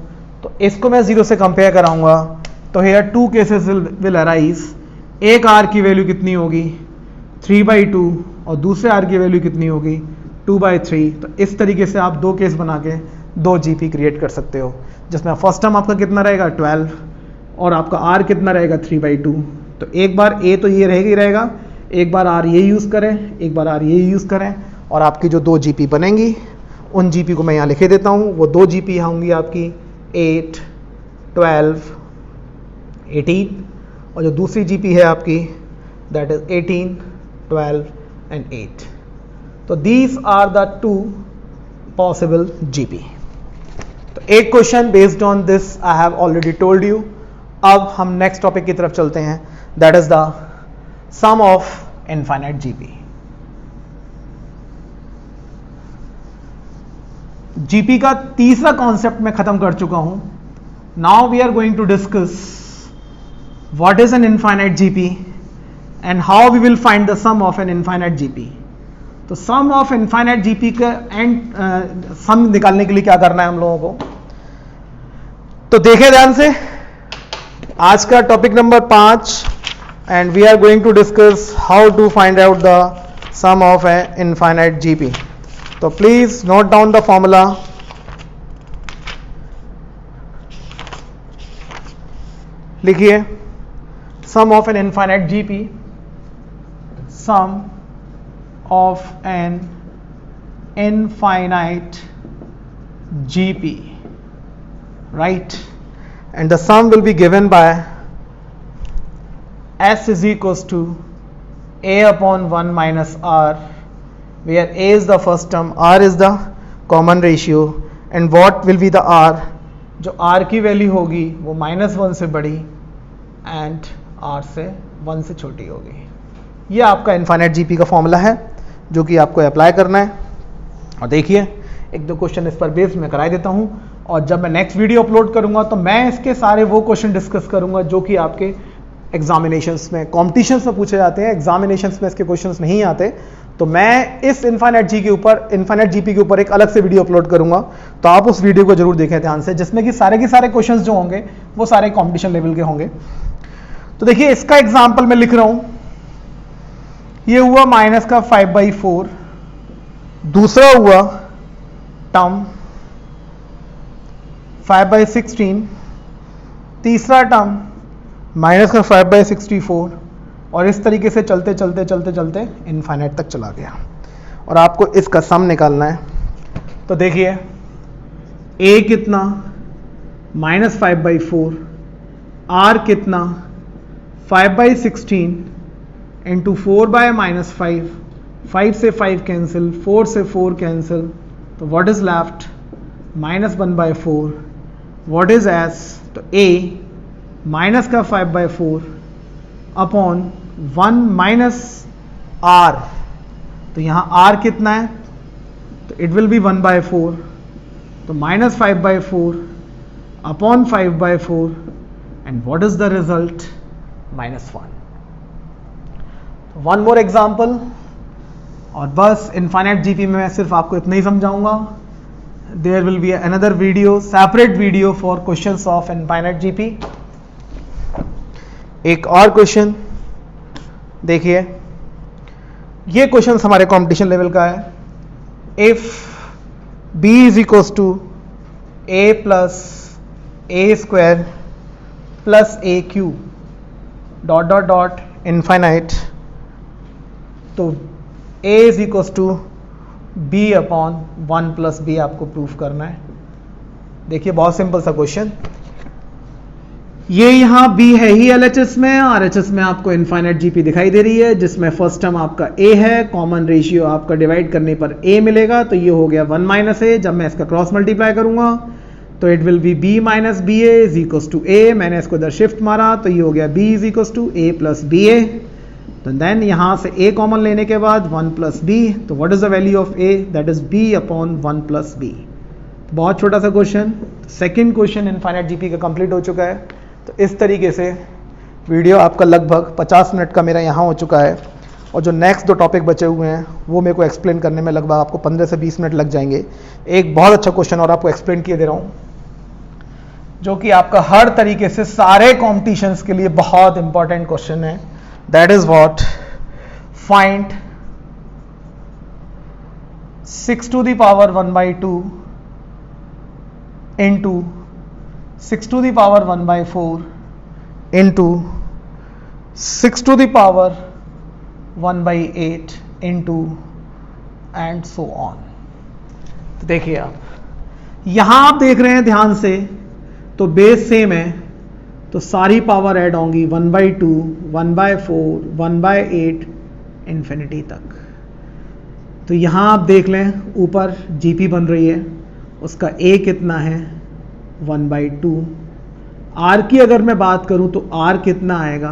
तो इसको मैं 0 से कंपेयर कराऊंगा तो here two cases will arise. एक आर की वैल्यू कितनी होगी 3/2 और दूसरे आर की वैल्यू कितनी होगी 2/3। तो इस तरीके से आप दो केस बना के दो जीपी क्रिएट कर सकते हो, जिसमें फर्स्ट टर्म आपका कितना रहेगा 12 और आपका आर कितना रहेगा 3/2। तो एक बार ए तो ये रहेगा ही रहेगा, एक बार आर ये यूज़ करें, एक बार आर ये यूज़ करें, और आपकी जो दो जीपी बनेंगी उन जीपी को मैं यहाँ लिखे देता हूँ। वो दो जीपी यहाँ होंगी आपकी 8, 12, 18, और जो दूसरी जीपी है आपकी दैट इज 18, 12 एंड 8। तो these are the two possible GP. तो एक question based on this I have already told you. अब हम नेक्स्ट टॉपिक की तरफ चलते हैं, that is the sum of infinite GP. GP का तीसरा कॉन्सेप्ट मैं खत्म कर चुका हूं। Now we are going to discuss what is an infinite GP and how we will find the sum of an infinite GP. तो sum of infinite GP का and some निकालने के लिए क्या करना है हम लोगों को, तो देखें ध्यान से। आज का topic number 5 and we are going to discuss how to find out the sum of an infinite GP. तो please note down the formula. लिखिए sum of an infinite GP, sum of an infinite GP, right? And the sum will be given by S is equals to A upon 1 minus R, where A is the first term, R is the common ratio, and what will be the R? जो R की value होगी वो -1 से बड़ी and R से 1 से छोटी होगी। ये आपका इनफाइनाइट जीपी का फॉर्मूला है जो कि आपको अप्लाई करना है। और देखिए एक दो क्वेश्चन इस पर बेस में कराई देता हूँ, और जब मैं नेक्स्ट वीडियो अपलोड करूंगा तो मैं इसके सारे वो क्वेश्चन डिस्कस करूंगा जो कि आपके एग्जामिनेशंस में, कॉम्पिटिशन्स में पूछे जाते हैं। एग्जामिनेशंस में इसके क्वेश्चंस नहीं आते, तो मैं इस इनफाइनाइट जीपी के ऊपर एक अलग से वीडियो अपलोड करूंगा। तो आप उस वीडियो को जरूर देखें ध्यान से, जिसमें कि सारे के सारे क्वेश्चंस जो होंगे वो सारे कॉम्पिटिशन लेवल के होंगे। तो देखिए इसका एग्जाम्पल मैं लिख रहा हूं, ये हुआ माइनस का 5/4, दूसरा हुआ टर्म 5/16, तीसरा टर्म माइनस का 5/64, और इस तरीके से चलते चलते चलते चलते इनफाइनाइट तक चला गया। और आपको इसका सम निकालना है। तो देखिए A कितना -5/4, R कितना 5/16 इंटू 4/-5, 5 से 5 कैंसिल, 4 से 4 कैंसिल, तो what is left -1/4। What is S? तो A माइनस का 5/4 अपॉन 1 माइनस R, तो यहाँ R कितना है, तो इट विल बी 1/4, तो -5/4 upon 5/4, and what is the result -1। One more example, और बस इनफाइनाइट जीपी में मैं सिर्फ आपको इतना ही समझाऊंगा। There will be another video, separate video for questions of infinite GP. एक और क्वेश्चन देखिए, ये क्वेश्चन हमारे कंपटीशन लेवल का है। If b is equals to a plus a square plus a cube dot dot dot infinite, तो a is equals to b upon 1 plus b आपको proof करना है। देखिए बहुत सिंपल सा क्वेश्चन, ये यहाँ b है ही LHS में, RHS में आपको इनफाइनाइट जीपी दिखाई दे रही है, जिसमें फर्स्ट टर्म आपका a है, कॉमन रेशियो आपका डिवाइड करने पर a मिलेगा, तो ये हो गया 1 माइनस a। जब मैं इसका क्रॉस मल्टीप्लाई करूंगा तो it will be b minus B A is equals to a। मैंने इसको इधर शिफ्ट मारा तो ये हो गया b is equals to a plus b a. तो देन यहाँ से a कॉमन लेने के बाद 1 प्लस b, तो what is the value of a? That is b upon 1 plus b। बहुत छोटा सा question. Second question infinite GP का कंप्लीट हो चुका है। तो इस तरीके से वीडियो आपका लगभग 50 मिनट का मेरा यहाँ हो चुका है, और जो नेक्स्ट दो टॉपिक बचे हुए हैं वो मेरे को एक्सप्लेन करने में लगभग आपको 15 से 20 मिनट लग जाएंगे। एक बहुत अच्छा क्वेश्चन और आपको एक्सप्लेन किए दे रहा हूँ। जो कि आपका हर तरीके से सारे कॉम्पिटिशन्स के लिए बहुत इंपॉर्टेंट क्वेश्चन है. That is what, find 6 to the power 1/2 into 6 to the power 1/4 into 6 to the power 1/8 into and so on. तो देखिए आप यहां आप देख रहे हैं ध्यान से, तो बेस सेम है, तो सारी पावर ऐड होंगी 1/2, 1/4, 1/8 इंफिनिटी तक. तो यहां आप देख लें ऊपर जीपी बन रही है, उसका ए कितना है 1/2. आर की अगर मैं बात करूं तो आर कितना आएगा,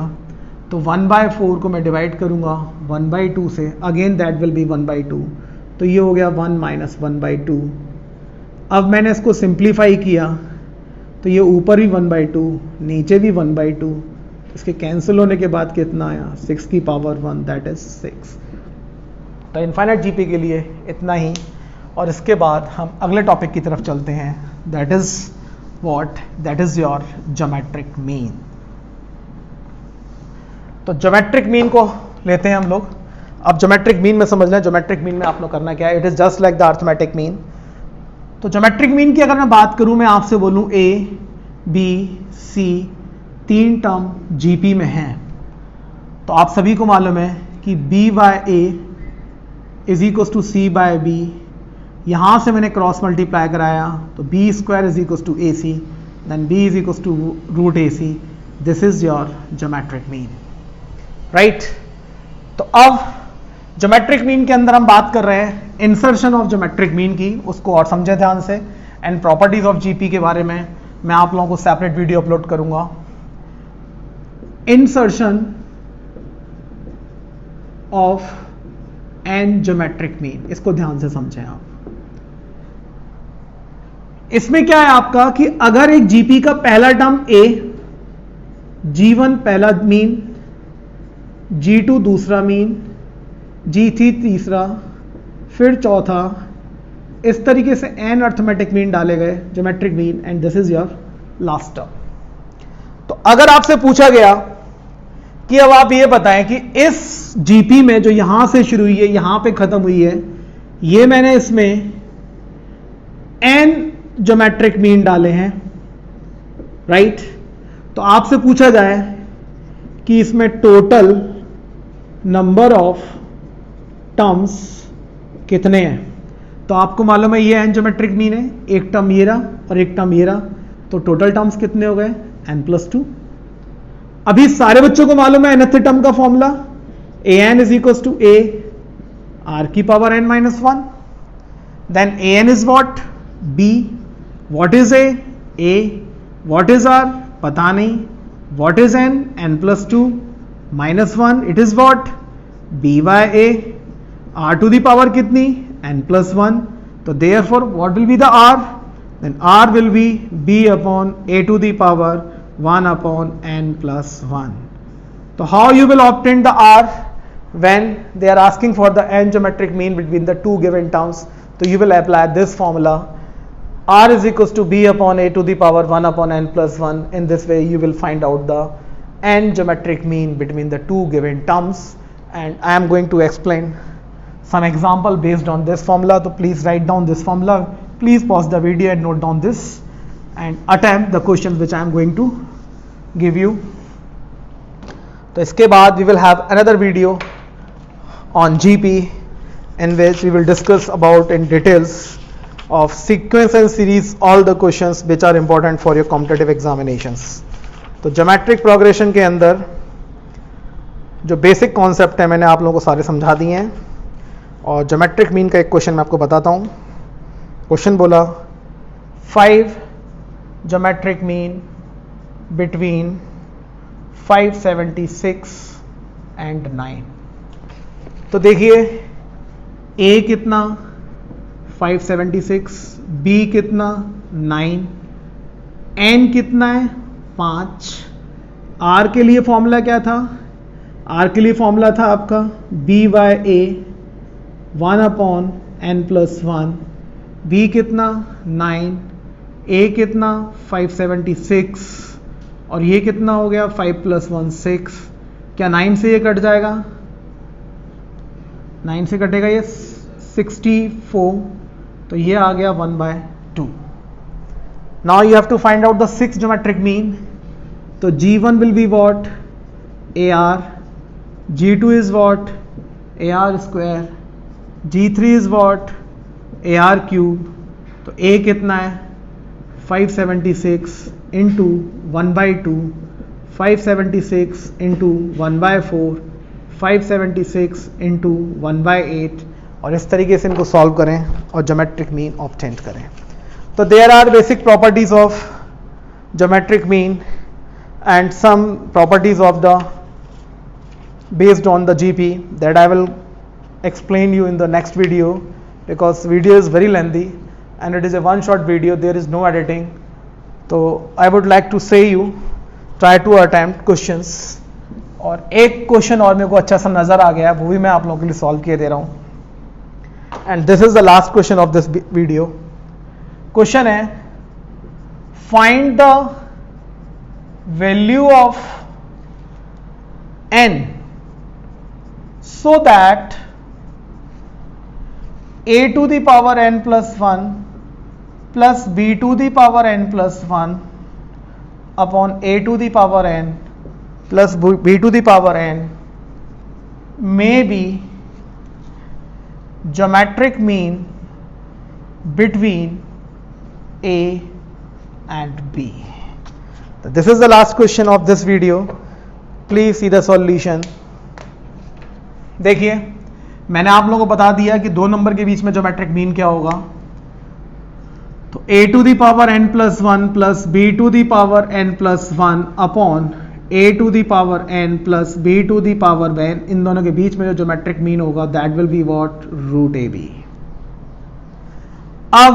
तो 1/4 को मैं डिवाइड करूंगा 1/2 से, अगेन दैट विल बी 1/2, तो ये हो गया 1 - 1/2. अब मैंने इसको सिंप्लीफाई किया तो ये ऊपर भी 1/2, नीचे भी 1/2, इसके कैंसिल होने के बाद कितना आया 6 की पावर 1, दैट इज 6. तो इनफाइनाइट जीपी के लिए इतना ही, और इसके बाद हम अगले टॉपिक की तरफ चलते हैं. That is what, that is your geometric mean. तो ज्योमेट्रिक मीन को लेते हैं हम लोग. अब ज्योमेट्रिक मीन में समझ लें, ज्योमेट्रिक मीन में आप लोग करना क्या है, it is just like the arithmetic mean. तो ज्योमेट्रिक मीन की अगर मैं बात करूं, मैं आपसे बोलूं A B C 3 term GP में हैं, तो आप सभी को मालूम है कि B by A is equal to C by B. यहां से मैंने क्रॉस मल्टीप्लाई कराया तो B square is equal to A C, then B is equal to root A C. This is your geometric mean, right. तो अब geometric mean के अंदर हम बात कर रहे हैं इंसर्शन ऑफ ज्योमेट्रिक मीन की, उसको और समझे ध्यान से. एंड प्रॉपर्टीज ऑफ जीपी के बारे में मैं आप लोगों को सेपरेट वीडियो अपलोड करूंगा. Insertion of an geometric mean, इसको ध्यान से समझें आप. इसमें क्या है आपका कि अगर एक जीपी का पहला टर्म ए, G1 पहला मीन, G2 दूसरा मीन, G3 तीसरा, फिर चौथा, इस तरीके से n अर्थमेटिक मीन डाले गए, geometric mean, and this is your last term. तो अगर आपसे पूछा गया कि अब आप ये बताएं कि इस जीपी में जो यहां से शुरू हुई है यहां पे खत्म हुई है, ये मैंने इसमें n ज्योमेट्रिक मीन डाले हैं, राइट. तो आपसे पूछा जाए कि इसमें टोटल नंबर ऑफ टर्म्स कितने हैं, तो आपको मालूम है ये n ज्योमेट्रिक मीन है, एक टर्म ये रहा और एक टर्म ये रहा, तो टोटल टर्म्स कितने हो गए n+2. अभी सारे बच्चों को मालूम है nth टर्म का formula, an is equal to a r की power n-1. Then an is what, b, what is a, what is r, पता नहीं, what is n+2 -1, it is what b by a, r to the power कितनी n+1, तो therefore what will be the r, then r will be b upon a to the power 1 upon n+1. So how you will obtain the r when they are asking for the n geometric mean between the two given terms? So you will apply this formula, r is equals to b upon a to the power 1 upon n+1. In this way you will find out the n geometric mean between the two given terms, and I am going to explain some example based on this formula. So please write down this formula, please pause the video and note down this and attempt the questions which I am going to give you. तो इसके बाद we will have another video on GP in which we will discuss about in details of sequence and series all the questions which are important for your competitive examinations. तो geometric progression के अंदर जो basic concept है मैंने आप लोगों को सारे समझा दिए हैं, और ज्योमेट्रिक मीन का एक क्वेश्चन मैं आपको बताता हूँ. क्वेश्चन बोला 5 ज्योमेट्रिक मीन between 576 and 9. तो देखिए A कितना 576, B कितना 9, N कितना है 5. R के लिए फॉर्मूला क्या था, R के लिए फॉर्मूला था आपका B by A 1 upon n+1. B कितना 9, ए कितना 576 और ये कितना हो गया 5 + 1 6। क्या 9 से ये कट जाएगा? 9 से कटेगा ये 64, तो ये आ गया 1/2। Now you have to find out the 6th geometric mean. तो G1 will be what? AR, G2 is what? AR², G3 is what? AR³। तो A कितना है? 576 इंटू 1/2, 576 इंटू 1/4, 576 इंटू 1/8, और इस तरीके से इनको सॉल्व करें और ज्योमेट्रिक मीन ऑब्टेन करें। तो there are basic properties of geometric mean and some properties of the based on the GP that I will explain you in the next video, because video is very lengthy and it is a one shot video, there is no editing. So I would like to say you try to attempt questions, और एक question और मेरे को अच्छा सा नजर आ गया, वो भी मैं आप लोगों के लिए सॉल्व किए दे रहा हूं। And this is the last question of this video. Question है find the value of n so that a to the power n plus 1 plus b to the power n plus 1 upon a to the power n plus b to the power n may be geometric mean between a and b. This is the last question of this video. Please see the solution. देखिए मैंने आप लोगों को बता दिया कि दो number के बीच में ज्योमेट्रिक मीन क्या होगा। तो a to the power n plus 1 plus b to the power n plus 1 upon a to the power n plus b to the power n, इन दोनों के बीच में जो ज्योमेट्रिक मीन होगा that will be what? √AB। अब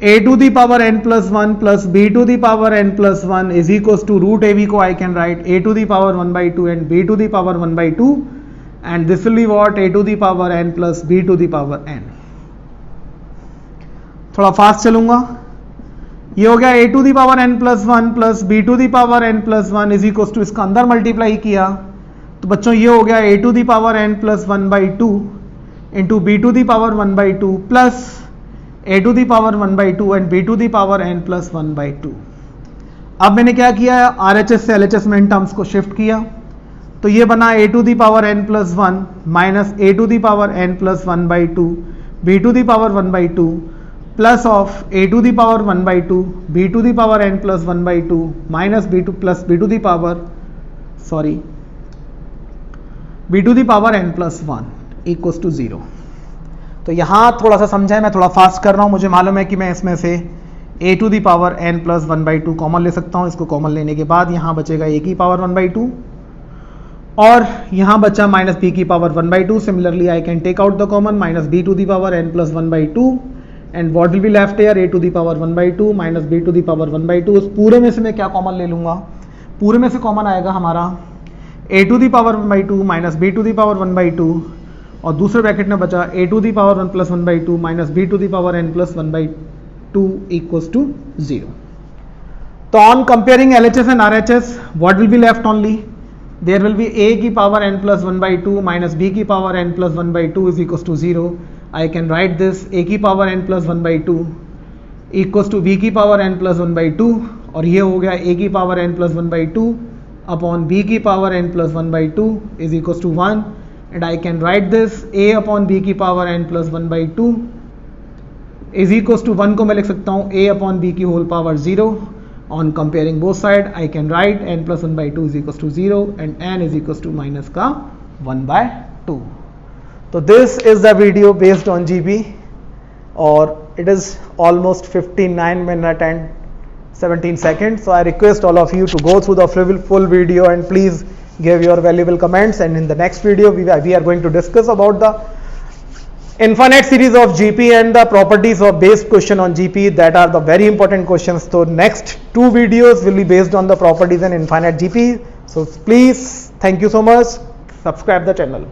a to the power n plus 1 plus b to the power n plus 1 is equals to √AB को I can write a to the power 1/2 and b to the power 1/2, and this will be what? a to the power n plus b to the power n। थोड़ा fast चलूंगा। ये हो गया a to the power n plus 1 plus b to the power n plus 1 is equals to, इसका अंदर multiply किया तो बच्चों ये हो गया a to the power n plus 1/2 into b to the power 1/2 plus a to the power 1/2 and b to the power n plus 1/2। अब मैंने क्या किया है? RHS से LHS में इन टर्म्स को शिफ्ट किया, तो ये बना a to the power n plus 1 minus a to the power n plus 1/2 b to the power 1/2 plus of a to the power 1/2 b to the power n plus 1/2 minus b to plus b to the power b to the power n plus 1 equals to 0। तो यहां थोड़ा सा समझाएं, मैं थोड़ा fast कर रहा हूं, मुझे मालूम है कि मैं इसमें से a to the power n plus 1/2 common ले सकता हूं। इसको कॉमन लेने के बाद यहां बचेगा a की पावर 1/2 और यहां बचा माइनस b की power 1/2। Similarly I can take out the common minus b to the power n plus 1/2 and what will be left here? a to the power 1/2 minus b to the power 1/2। उस पूरे में से मैं क्या common ले लूंगा? पूरे में से कॉमन आएगा हमारा a to the power 1/2 minus b to the power 1/2 और दूसरे ब्रैकेट में बचा a to the power 1 plus 1/2 minus b to the power n plus 1/2 equals to 0। तो on comparing LHS and RHS what will be left only? There will be a की power n plus 1/2 minus b की power n plus 1/2 is equals to 0। I can write this a की power n plus 1/2 equals to b की power n plus 1/2 और ये हो गया a की power n plus 1/2 upon b की power n plus 1/2 is equals to 1। and I can write this a upon b की power n plus 1/2 is equals to 1 को मैं लिख सकता हूँ a upon b की whole power 0। on comparing both side I can write n plus 1/2 is equals to 0 and n is equals to minus का 1/2। तो this is the video based on GP और it is almost 59 minutes and 17 seconds, so I request all of you to go through the full video and please give your valuable comments, and in the next video we are going to discuss about the infinite series of GP and the properties of based question on GP, that are the very important questions. So next 2 videos will be based on the properties and infinite GP. So please, thank you so much, subscribe the channel.